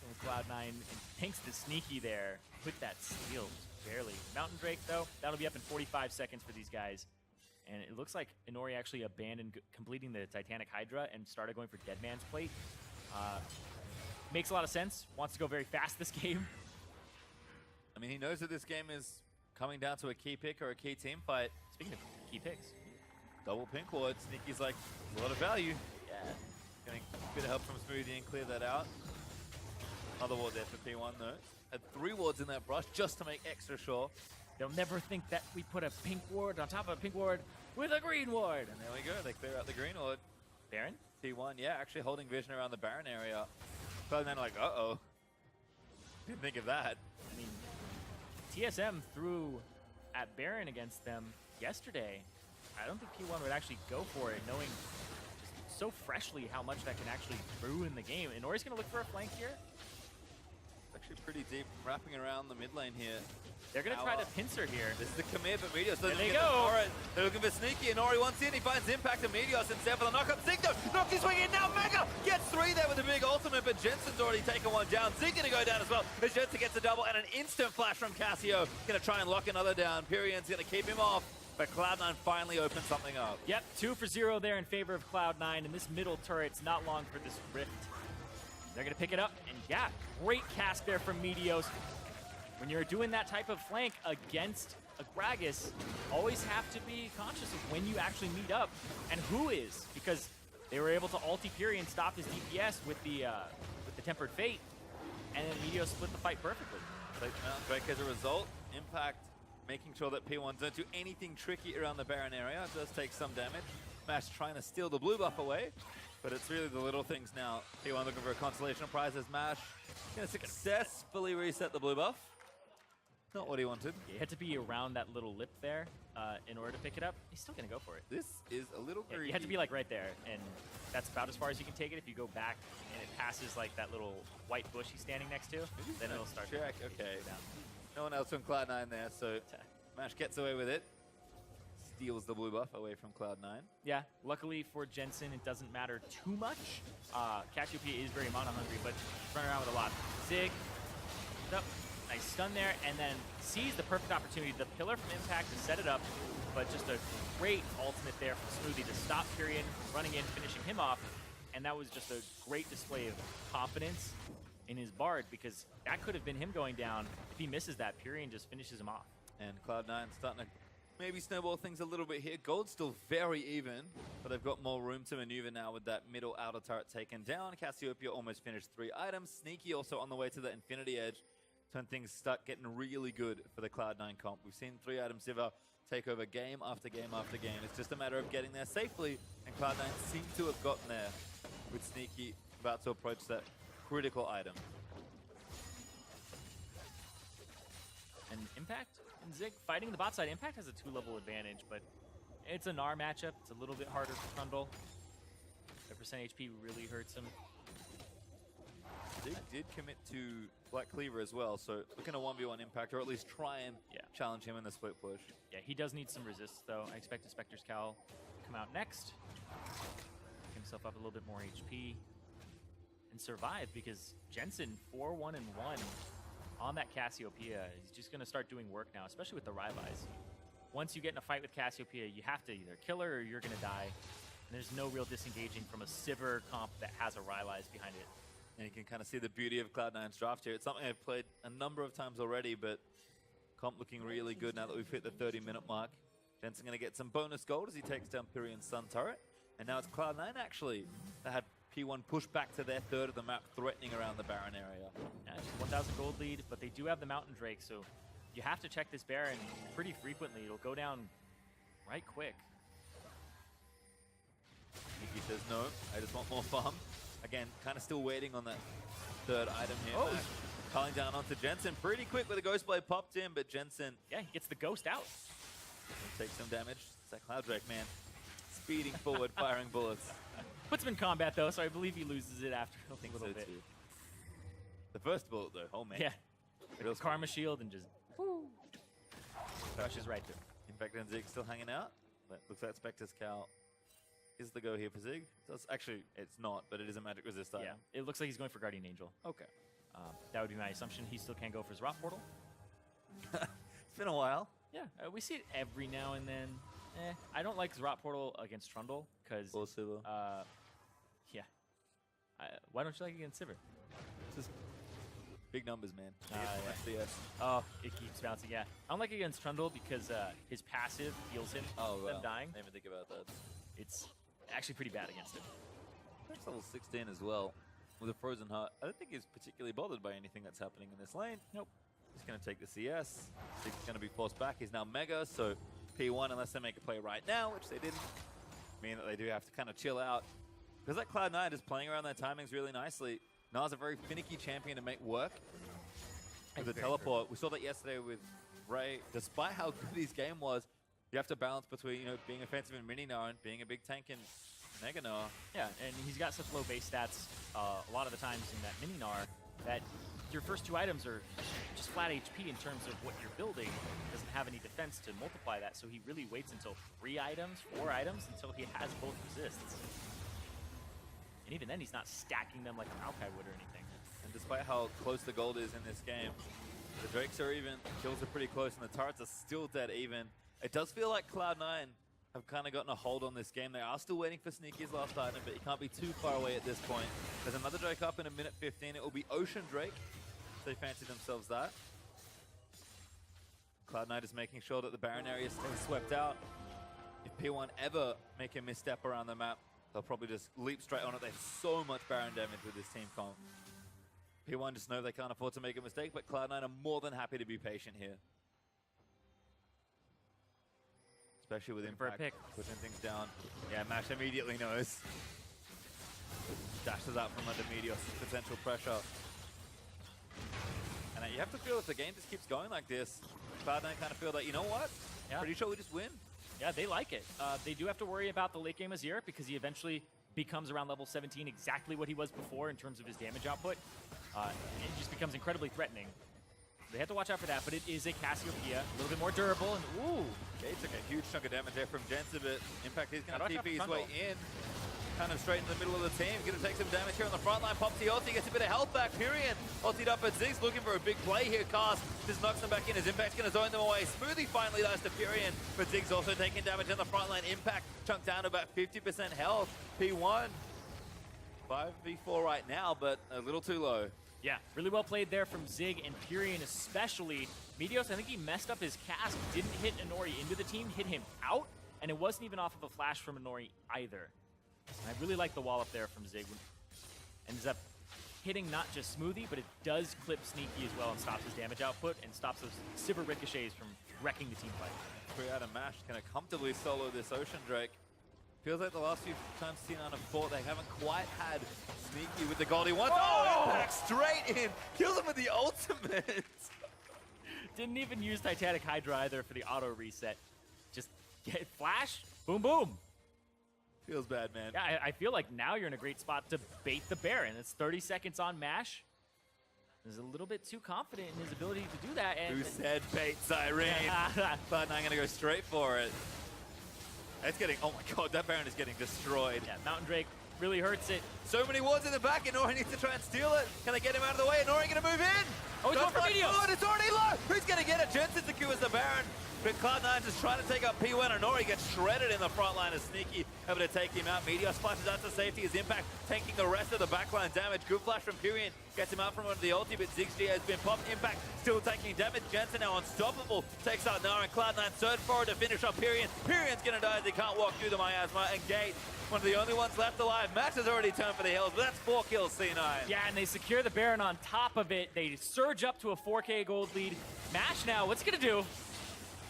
From Cloud9, and thanks to Sneaky there, with that steal, barely. Mountain Drake, though, that'll be up in 45 seconds for these guys. And it looks like Inori actually abandoned completing the Titanic Hydra and started going for Dead Man's Plate. Makes a lot of sense. Wants to go very fast this game. I mean, he knows that this game is coming down to a key pick or a key team fight. Speaking of key picks. Double pink ward. Sneaky's like, a lot of value. Yeah. Getting a bit of help from Smoothie and clear that out. Another ward there for P1 though. Had 3 wards in that brush just to make extra sure. They'll never think that we put a pink ward on top of a pink ward with a green ward. And there we go, they clear out the green ward. Baron? T1, yeah, actually holding vision around the Baron area. Cloud9 like, uh-oh. Didn't think of that. I mean, TSM threw at Baron against them yesterday. I don't think P1 would actually go for it, knowing just so freshly how much that can actually ruin the game. And Inori's going to look for a flank here. It's actually pretty deep, wrapping around the mid lane here. They're going to try to pincer here. This is the commit, but Meteos There doesn't they get go. the They're looking for Sneaky. Inori wants in. He finds Impact and Meteos instead for the knock-up. Zig though, knocks his swing in now. Mega gets 3 there with a big ultimate, but Jensen's already taken one down. Zig going to go down as well. As Jensen gets a double and an instant flash from Cassio. Going to try and lock another down. Pirean's going to keep him off, but Cloud9 finally opens something up. Yep, 2 for 0 there in favor of Cloud9, and this middle turret's not long for this rift. They're going to pick it up, and yeah, great cast there from Meteos. When you're doing that type of flank against a Gragas, always have to be conscious of when you actually meet up and who is, because they were able to ulti Pirean, stop his DPS with the Tempered Fate, and then Meteos split the fight perfectly. But Drake as a result, Impact making sure that P1 don't do anything tricky around the Baron area. It does take some damage. Mash trying to steal the blue buff away, but it's really the little things now. P1 looking for a consolation prize as Mash going to successfully reset the blue buff. Not what he wanted. You had to be around that little lip there in order to pick it up. He's still going to go for it. This is a little Yeah, greedy. you had to be like right there, and that's about as far as you can take it. If you go back and it passes like that little white bush he's standing next to, then it'll start to check. Okay. No one else from Cloud9 there, so Mash gets away with it. Steals the blue buff away from Cloud9. Yeah, luckily for Jensen, it doesn't matter too much. Cassiopeia is very mana hungry, but running around with a lot. Zig, up, nice stun there, and then sees the perfect opportunity. The pillar from Impact to set it up, but just a great ultimate there from Smoothie to stop Pirean running in, finishing him off. And that was just a great display of confidence in his Bard, because that could have been him going down. If he misses that, Pirean just finishes him off. And Cloud9 starting to maybe snowball things a little bit here. Gold's still very even, but they've got more room to maneuver now with that middle outer turret taken down. Cassiopeia almost finished 3 items. Sneaky also on the way to the Infinity Edge. When things start getting really good for the Cloud9 comp. We've seen 3 item Sivir take over game after game after game. It's just a matter of getting there safely, and Cloud9 seem to have gotten there with Sneaky about to approach that critical item. And Impact and Zig fighting the bot side. Impact has a 2-level advantage, but it's a Gnar matchup. It's a little bit harder for Trundle. The percent HP really hurts him. Zig did commit to Black Cleaver as well, so looking to 1v1 Impact, or at least try and challenge him in the split push. Yeah, he does need some resist, though. I expect a Spectre's Cowl to come out next. Get himself up a little bit more HP. And survive, because Jensen 4-1-1 on that Cassiopeia. He's just going to start doing work now, especially with the Rylai's. Once you get in a fight with Cassiopeia, you have to either kill her or you're going to die. And there's no real disengaging from a Sivir comp that has a Rylai's behind it. And you can kind of see the beauty of Cloud9's draft here. It's something I've played a number of times already, but comp looking really good now that we've hit the 30-minute mark. Jensen going to get some bonus gold as he takes down Pirean's Sun Turret. And now it's Cloud9 actually that had P1 push back to their third of the map, threatening around the Baron area. Yeah, 1,000 gold lead, but they do have the Mountain Drake, so you have to check this Baron pretty frequently. It'll go down right quick. Nikki says no, I just want more farm. Again, kind of still waiting on that third item here. Oh, calling down onto Jensen pretty quick with a Ghost Blade popped in, but Jensen yeah, he gets the ghost out. Take some damage. It's that Cloud Drake, man. Speeding forward, firing bullets. Puts him in combat, though, so I believe he loses it after a little bit. Too. The first bullet, though, oh man. Yeah. With Karma Shield and just crushes right through. Impact and Zig still hanging out. But looks like Spectre's Cowl is the go here for Zig. Actually, it's not, but it is a magic resist item. Yeah, it looks like he's going for Guardian Angel. Okay. That would be my assumption. He still can't go for his Rot Portal. It's been a while. Yeah, we see it every now and then. I don't like Rot Portal against Trundle, because... yeah. Why don't you like it against Sivir? Just big numbers, man. Yeah. LCS. Oh, it keeps bouncing, yeah. I don't like it against Trundle because his passive heals him them dying. I didn't even think about that. It's actually pretty bad against him. That's level 16 as well, with a Frozen Heart. I don't think he's particularly bothered by anything that's happening in this lane. Nope. He's going to take the CS. He's going to be forced back. He's now Mega, so P1, unless they make a play right now, which they didn't, mean that they do have to kind of chill out. Because that Cloud9 is playing around their timings really nicely. Na's a very finicky champion to make work with the teleport. We saw that yesterday with Ray. Despite how good his game was, you have to balance between, being offensive in mini Gnar and being a big tank in Mega Gnar. Yeah, and he's got such low base stats a lot of the times in that mini Gnar that your first 2 items are just flat HP in terms of what you're building. Doesn't have any defense to multiply that, so he really waits until 3 items, 4 items, until he has both resists. And even then, he's not stacking them like a Maokai would or anything. And despite how close the gold is in this game, the Drakes are even, kills are pretty close, and the turrets are still dead even. It does feel like Cloud9 have kind of gotten a hold on this game. They are still waiting for Sneaky's last item, but he can't be too far away at this point. There's another Drake up in a minute 15. It will be Ocean Drake. They fancy themselves that. Cloud9 is making sure that the Baron area stays swept out. If P1 ever make a misstep around the map, they'll probably just leap straight on it. They have so much Baron damage with this team comp. P1 just know they can't afford to make a mistake, but Cloud9 are more than happy to be patient here. Especially with Impact pushing things down. Yeah, Mash immediately knows. Dashes out from under Meteos, potential pressure. And you have to feel if the game just keeps going like this, Cloud9 kind of feel that, you know what? Yeah. Pretty sure we just win. Yeah, they like it. They do have to worry about the late game Azir because he eventually becomes around level 17 exactly what he was before in terms of his damage output. It just becomes incredibly threatening. They have to watch out for that, but it is a Cassiopeia, a little bit more durable, and ooh. Okay, took a huge chunk of damage there from Jensen, but Impact is going to TP his way in. Kind of straight in the middle of the team. Going to take some damage here on the front line. Pops the ulti, gets a bit of health back. Pirean ultied up at Ziggs, looking for a big play here. Cast just knocks them back in as Impact's going to zone them away. Smoothie finally dies to Pirean, but Ziggs also taking damage on the front line. Impact chunked down to about 50% health. P1, 5v4 right now, but a little too low. Yeah, really well played there from Zig and Pirean especially. Meteos, I think he messed up his cast, didn't hit Inori into the team, hit him out, and it wasn't even off of a flash from Inori either. And I really like the wall up there from Zig. Ends up hitting not just Smoothie, but it does clip Sneaky as well and stops his damage output and stops those Sivir ricochets from wrecking the team fight. Pirean and Mash can comfortably solo this Ocean Drake. Feels like the last few times T9 have fought, they haven't quite had Sneaky with the gold he wants. Oh, Impact straight in! Kills him with the ultimate! Didn't even use Titanic Hydra either for the auto reset. Just get flash, boom, boom. Feels bad, man. Yeah, I feel like now you're in a great spot to bait the Baron. It's 30 seconds on Mash. He's a little bit too confident in his ability to do that. And who said bait Siren? But I'm gonna go straight for it. It's getting, oh my god, that Baron is getting destroyed. Yeah, Mountain Drake really hurts it. So many wards in the back, Inori needs to try and steal it. Can they get him out of the way? Inori gonna move in. Oh, he's going for Meteos. It's already low. Who's gonna get it? Jensen secures the Baron. But Cloud9 just trying to take up P1. Inori gets shredded in the front line as Sneaky able to take him out. Meteos splashes out to safety. His Impact tanking the rest of the backline damage. Good flash from Pirean. Gets him out from under the ulti, but Ziggs has been popped. Impact still taking damage. Jensen now unstoppable. Takes out Nara and Cloud9 surge forward to finish off Pirean. Pirean's gonna die as he can't walk through the miasma. And Gate, one of the only ones left alive. Max has already turned for the hills, but that's 4 kills, C9. Yeah, and they secure the Baron on top of it. They surge up to a 4K gold lead. Mash now, what's he gonna do?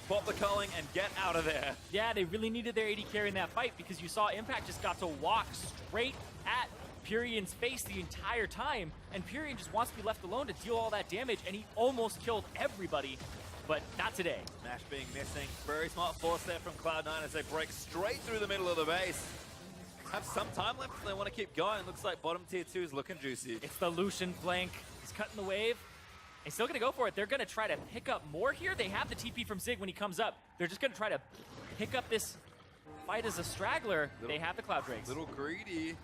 Pop the culling and get out of there. Yeah, they really needed their AD carry in that fight because you saw Impact just got to walk straight at Pirean's face the entire time, and Pirean just wants to be left alone to deal all that damage, and he almost killed everybody, but not today. Nash being missing. Very smart force there from Cloud9 as they break straight through the middle of the base. Have some time left if they want to keep going. Looks like bottom tier 2 is looking juicy. It's the Lucian flank. He's cutting the wave. He's still going to go for it. They're going to try to pick up more here. They have the TP from Zig when he comes up. They're just going to try to pick up this fight as a straggler. They have the Cloud Drakes. Little greedy.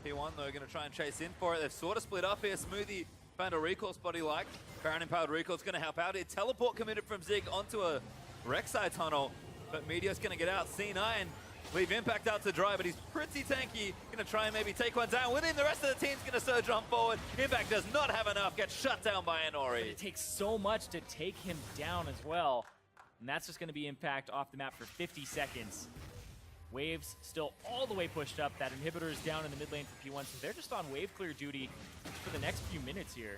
P1 though, going to try and chase in for it. They've sort of split up here. Smoothie found a recall spot he liked. Baron empowered recall is going to help out here. Teleport committed from Zig onto a Rek'Sai tunnel, but Meteos going to get out. C9 leave Impact out to dry, but he's pretty tanky. Going to try and maybe take one down with him. The rest of the team's going to surge on forward. Impact does not have enough. Gets shut down by Inori. It takes so much to take him down as well. And that's just going to be Impact off the map for 50 seconds. Waves still all the way pushed up. That inhibitor is down in the mid lane for P1, so they're just on wave clear duty for the next few minutes here.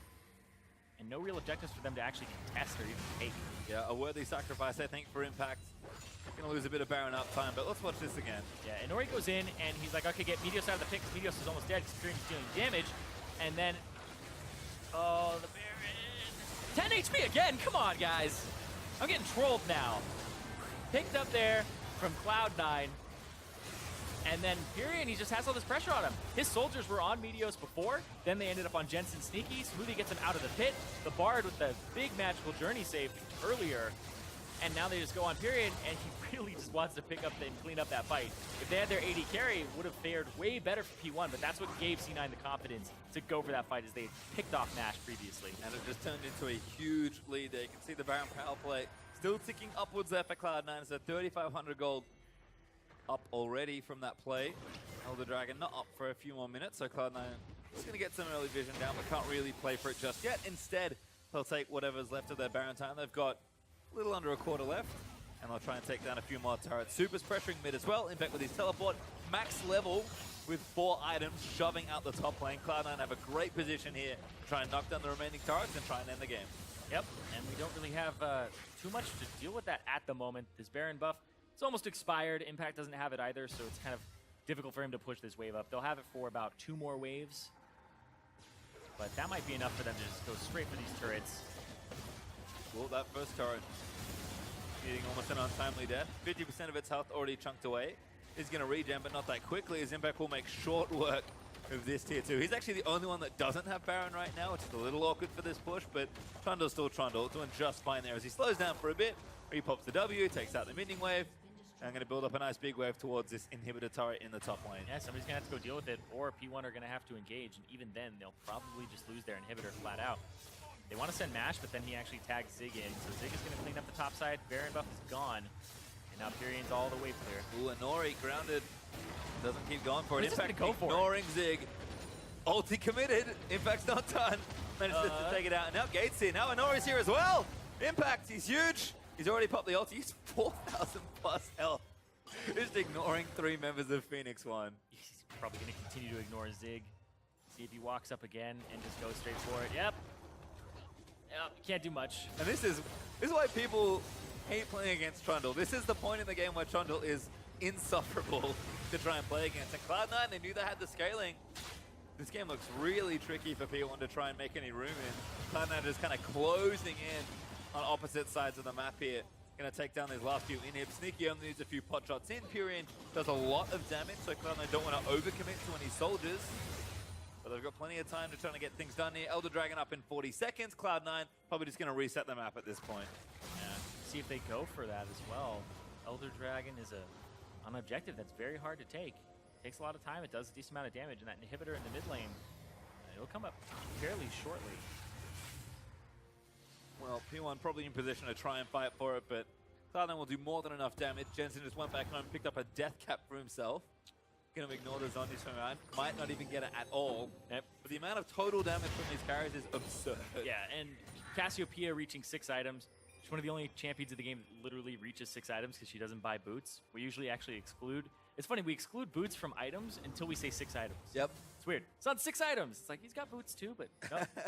And no real objectives for them to actually contest or even take. Yeah, a worthy sacrifice, I think, for Impact. Gonna lose a bit of Baron up time, but let's watch this again. Yeah, Inori goes in, and he's like, okay, get Meteos out of the pick. Meteos is almost dead. He's dealing damage. And then, oh, the Baron. 10 HP again. Come on, guys. I'm getting trolled now. Picked up there from Cloud9. And then Pirean, he just has all this pressure on him. His soldiers were on Meteos before, then they ended up on Jensen Sneaky. Smoothie gets him out of the pit. The Bard with the big magical journey save earlier. And now they just go on Pirean, and he really just wants to pick up and clean up that fight. If they had their AD carry, it would have fared way better for P1, but that's what gave C9 the confidence to go for that fight, as they had picked off Nash previously. And it just turned into a huge lead there. You can see the Baron power play still ticking upwards there for Cloud9. It's at 3,500 gold up already from that play. Elder Dragon not up for a few more minutes, so Cloud9 is going to get some early vision down, but can't really play for it just yet. Instead, they'll take whatever's left of their Baron time. They've got a little under a quarter left, and they'll try and take down a few more turrets. Super's pressuring mid as well. Impact with his teleport, max level with 4 items, shoving out the top lane. Cloud9 have a great position here to try and knock down the remaining turrets and try and end the game. Yep, and we don't really have too much to deal with that at the moment. This Baron buff, it's almost expired. Impact doesn't have it either, so it's kind of difficult for him to push this wave up. They'll have it for about 2 more waves, but that might be enough for them to just go straight for these turrets. Well, that first turret getting almost an untimely death. 50% of its health already chunked away. He's going to regen, but not that quickly, as Impact will make short work of this tier 2. He's actually the only one that doesn't have Baron right now, which is a little awkward for this push, but Trundle's still Trundle, doing just fine there as he slows down for a bit. He pops the W, takes out the minion wave, and going to build up a nice big wave towards this inhibitor turret in the top lane. Yeah, somebody's going to have to go deal with it, or P1 are going to have to engage, and even then, they'll probably just lose their inhibitor flat out. They want to send Mash, but then he actually tags Zig in, so Zig is going to clean up the top side. Baron buff is gone, and now Pirean's all the way clear. Ooh, Inori grounded. Doesn't keep going for it. Impact go for ignoring Zig. Ulti committed. Impact's not done. Manages to take it out. And now Gate's here. Now Inori's here as well. Impact, he's huge. He's already popped the ulti. He's 4,000 plus health. Just ignoring 3 members of Phoenix One. He's probably going to continue to ignore Zig. See if he walks up again and just goes straight for it. Yep. Yep, can't do much. And this is why people hate playing against Trundle. This is the point in the game where Trundle is insufferable to try and play against. And Cloud9, they knew they had the scaling. This game looks really tricky for P1 to try and make any room in. Cloud9 is kind of closing in on opposite sides of the map here. Going to take down these last few inhibs. Sneaky only needs a few pot shots in. Pirean does a lot of damage, so Cloud9 don't want to overcommit to any soldiers. But they've got plenty of time to try to get things done here. Elder Dragon up in 40 seconds. Cloud9 probably just going to reset the map at this point. Yeah, see if they go for that as well. Elder Dragon is an objective that's very hard to take. Takes a lot of time. It does a decent amount of damage, and that inhibitor in the mid lane, it'll come up fairly shortly. Well, P1 probably in position to try and fight for it, but Cloud9 will do more than enough damage. Jensen just went back home, picked up a death cap for himself. Going to ignore the zombies from around. Might not even get it at all. Yep. But the amount of total damage from these carries is absurd. Yeah, and Cassiopeia reaching 6 items. She's one of the only champions of the game that literally reaches 6 items because she doesn't buy boots. We usually actually exclude. It's funny, we exclude boots from items until we say 6 items. Yep. It's weird. It's on 6 items. It's like, he's got boots too, but no.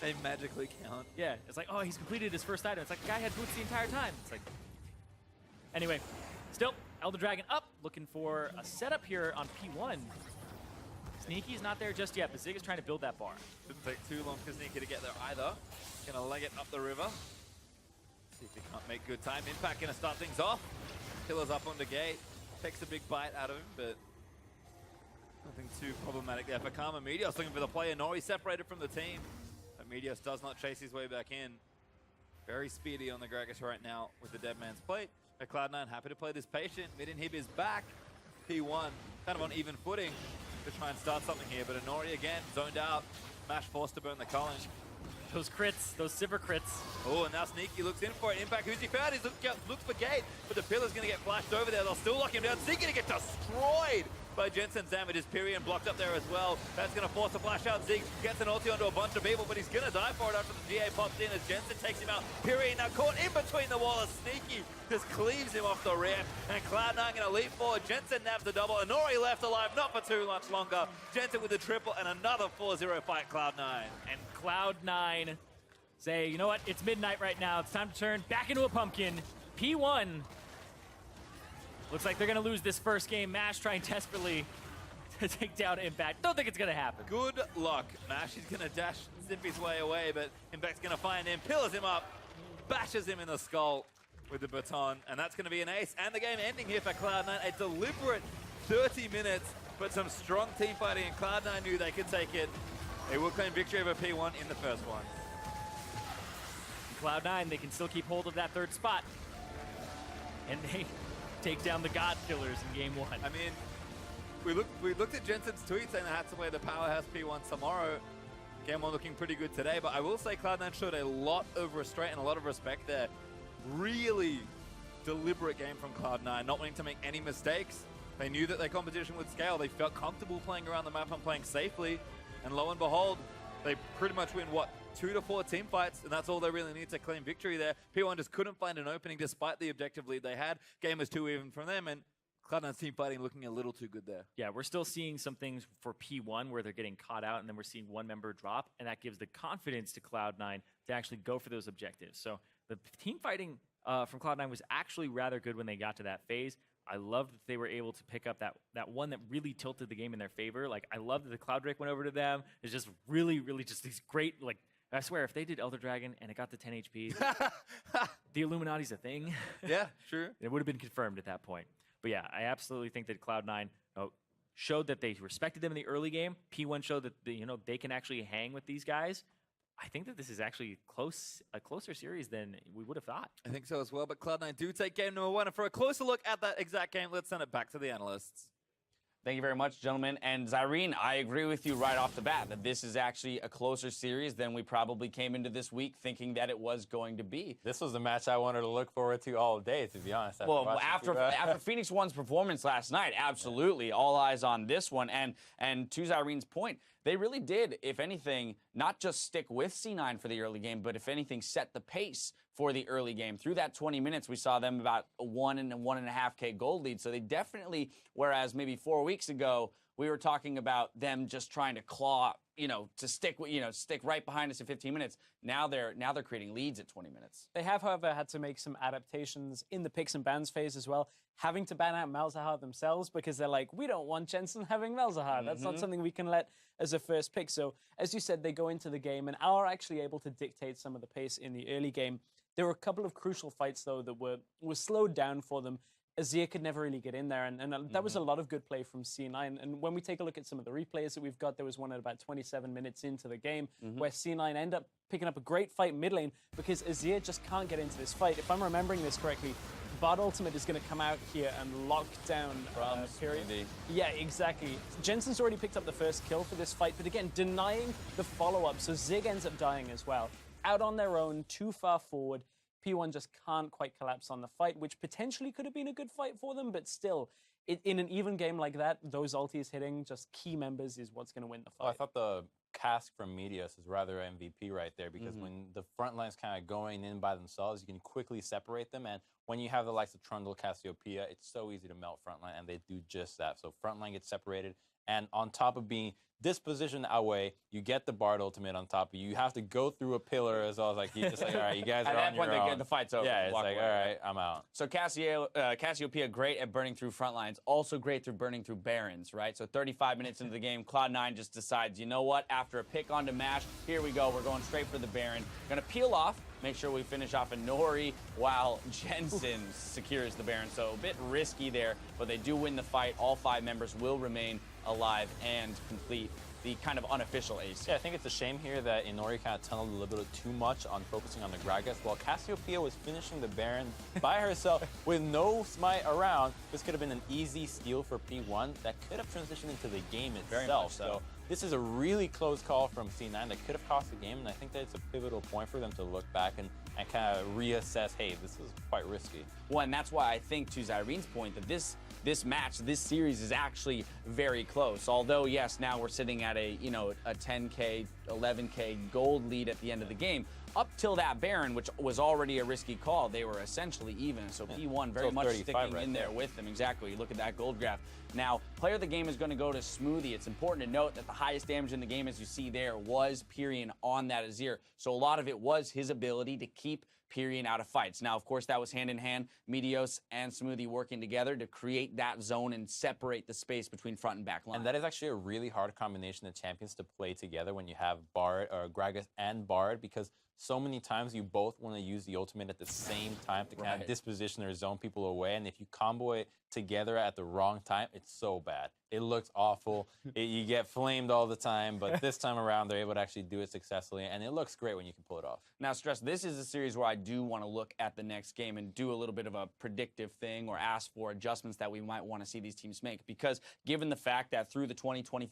They magically count. Yeah, it's like, oh, he's completed his first item. It's like, the guy had boots the entire time. It's like, anyway, still, Elder Dragon up, looking for a setup here on P1. Sneaky's not there just yet, but Zig is trying to build that bar. Didn't take too long for Sneaky to get there either. Gonna leg it up the river. See if he can't make good time. Impact gonna start things off. Killer's up on the gate. Takes a big bite out of him, but nothing too problematic there for Karma. Meteos looking for the play. Inori separated from the team. But Meteos does not chase his way back in. Very speedy on the Gragas right now with the Dead Man's Plate. But Cloud9 happy to play this patient. Mid-inhib is back. P1 kind of on even footing to try and start something here. But Inori again zoned out. Mash forced to burn the Colin. Those crits, those Sivir crits. Oh, and now Sneaky looks in for it. Impact, who's he found? He's looks for Gate, but the pillar's going to get flashed over there. They'll still lock him down. Sneaky going to get destroyed by Jensen's damage. His Pirean blocked up there as well. That's going to force a flash out. Zig gets an ulti onto a bunch of people, but he's going to die for it after the GA pops in as Jensen takes him out. Pirean now caught in between the wall as Sneaky just cleaves him off the ramp. And Cloud9 going to leap forward. Jensen nabs the double. Inori left alive, not for too much longer. Jensen with the triple and another 4-0 fight, Cloud9. And Cloud9 say, you know what, it's midnight right now. It's time to turn back into a pumpkin. P1 looks like they're going to lose this first game. Mash trying desperately to take down Impact. Don't think it's going to happen. Good luck. Mash is going to dash, zip his way away, but Impact's going to find him, pillars him up, bashes him in the skull with the baton, and that's going to be an ace. And the game ending here for Cloud9. A deliberate 30 minutes, but some strong team fighting, and Cloud9 knew they could take it. They will claim victory over P1 in the first one. Cloud9, they can still keep hold of that third spot. And they take down the God Killers in game 1. I mean, we looked at Jensen's tweet saying they had to play the Powerhouse P1 tomorrow. Game 1 looking pretty good today, but I will say Cloud9 showed a lot of restraint and a lot of respect there. Really deliberate game from Cloud9, not wanting to make any mistakes. They knew that their competition would scale. They felt comfortable playing around the map and playing safely. And lo and behold, they pretty much win, what, 2 to 4 team fights, and that's all they really need to claim victory there. P1 just couldn't find an opening despite the objective lead they had. Game was 2 even from them, and Cloud9's team fighting looking a little too good there. Yeah, we're still seeing some things for P1 where they're getting caught out, and then we're seeing one member drop, and that gives the confidence to Cloud9 to actually go for those objectives. So the team fighting from Cloud9 was actually rather good when they got to that phase. I love that they were able to pick up that one that really tilted the game in their favor. Like, I love that the Cloud Drake went over to them. It's just really, really just these great, like, I swear, if they did Elder Dragon and it got to 10 HP, the Illuminati's a thing. Yeah, sure. It would have been confirmed at that point. But yeah, I absolutely think that Cloud9 showed that they respected them in the early game. P1 showed that they can actually hang with these guys. I think that this is actually a closer series than we would have thought. I think so as well, but Cloud9 do take game number 1. And for a closer look at that exact game, let's send it back to the analysts. Thank you very much, gentlemen. And Zyrene, I agree with you right off the bat that this is actually a closer series than we probably came into this week thinking that it was going to be. This was the match I wanted to look forward to all day, to be honest. Well, after Phoenix One's performance last night, absolutely, all eyes on this one. And to Zyrene's point, they really did, if anything, not just stick with C9 for the early game, but if anything, set the pace for the early game. Through that 20 minutes, we saw them about a 1 and 1.5K gold lead. So they definitely, whereas maybe 4 weeks ago, we were talking about them just trying to claw, to stick right behind us in 15 minutes. Now they're creating leads at 20 minutes. They have, however, had to make some adaptations in the picks and bans phase as well, having to ban out Malzahar themselves because they're like, we don't want Jensen having Malzahar. That's not something we can let as a first pick. So, as you said, they go into the game and are actually able to dictate some of the pace in the early game. There were a couple of crucial fights, though, that were slowed down for them. Azir could never really get in there, and that was a lot of good play from C9. And when we take a look at some of the replays that we've got, there was one at about 27 minutes into the game where C9 end up picking up a great fight mid lane because Azir just can't get into this fight. If I'm remembering this correctly, Bard Ultimate is going to come out here and lock down Pirean. Yeah, exactly. Jensen's already picked up the first kill for this fight, but again, denying the follow-up, so Zig ends up dying as well. Out on their own, too far forward. P1 just can't quite collapse on the fight, which potentially could have been a good fight for them, but still, in an even game like that, those ultis hitting just key members is what's going to win the fight. Oh, I thought the cask from Meteos is rather MVP right there because when the front line's kind of going in by themselves, you can quickly separate them. And when you have the likes of Trundle, Cassiopeia, it's so easy to melt front line, and they do just that. So front line gets separated. And on top of being dispositioned away, you get the Bard ultimate on top of you. You have to go through a pillar as well. Like, you just like, all right, you guys are on your own. At that point, the fight's over. Yeah, it's like, all right, I'm out. So Cassiopeia, great at burning through front lines, also great through burning through Barons, right? So 35 minutes into the game, Cloud9 just decides, you know what? After a pick onto Mash, here we go. We're going straight for the Baron. Going to peel off, make sure we finish off Inori while Jensen secures the Baron. So a bit risky there, but they do win the fight. All 5 members will remain alive and complete the kind of unofficial ace. Yeah, I think it's a shame here that Inori kind of tunneled a little bit too much on focusing on the Gragas, while Cassiopeia was finishing the Baron by herself with no smite around. This could have been an easy steal for P1 that could have transitioned into the game itself. Very much so. This is a really close call from C9 that could have cost the game, and I think that it's a pivotal point for them to look back and kind of reassess, hey, this is quite risky. Well, and that's why I think, to Zyrene's point, that this match, this series is actually very close. Although, yes, now we're sitting at a 10K, 11K gold lead at the end of the game. Up till that Baron, which was already a risky call, they were essentially even. So P1 very much sticking in there with them. Exactly. Look at that gold graph. Now, player of the game is going to go to Smoothie. It's important to note that the highest damage in the game, as you see there, was Pirean on that Azir. So a lot of it was his ability to keep Pirean out of fights. Now, of course, that was hand in hand, Meteos and Smoothie working together to create that zone and separate the space between front and back line. And that is actually a really hard combination of champions to play together when you have Bard or Gragas and Bard, because so many times you both want to use the ultimate at the same time to kind Right. of disposition or zone people away. And if you combo it together at the wrong time, it's so bad. It looks awful. You get flamed all the time, but this time around, they're able to actually do it successfully, and it looks great when you can pull it off. Now, Stress, this is a series where I do want to look at the next game and do a little bit of a predictive thing or ask for adjustments that we might want to see these teams make. Because given the fact that through the 2020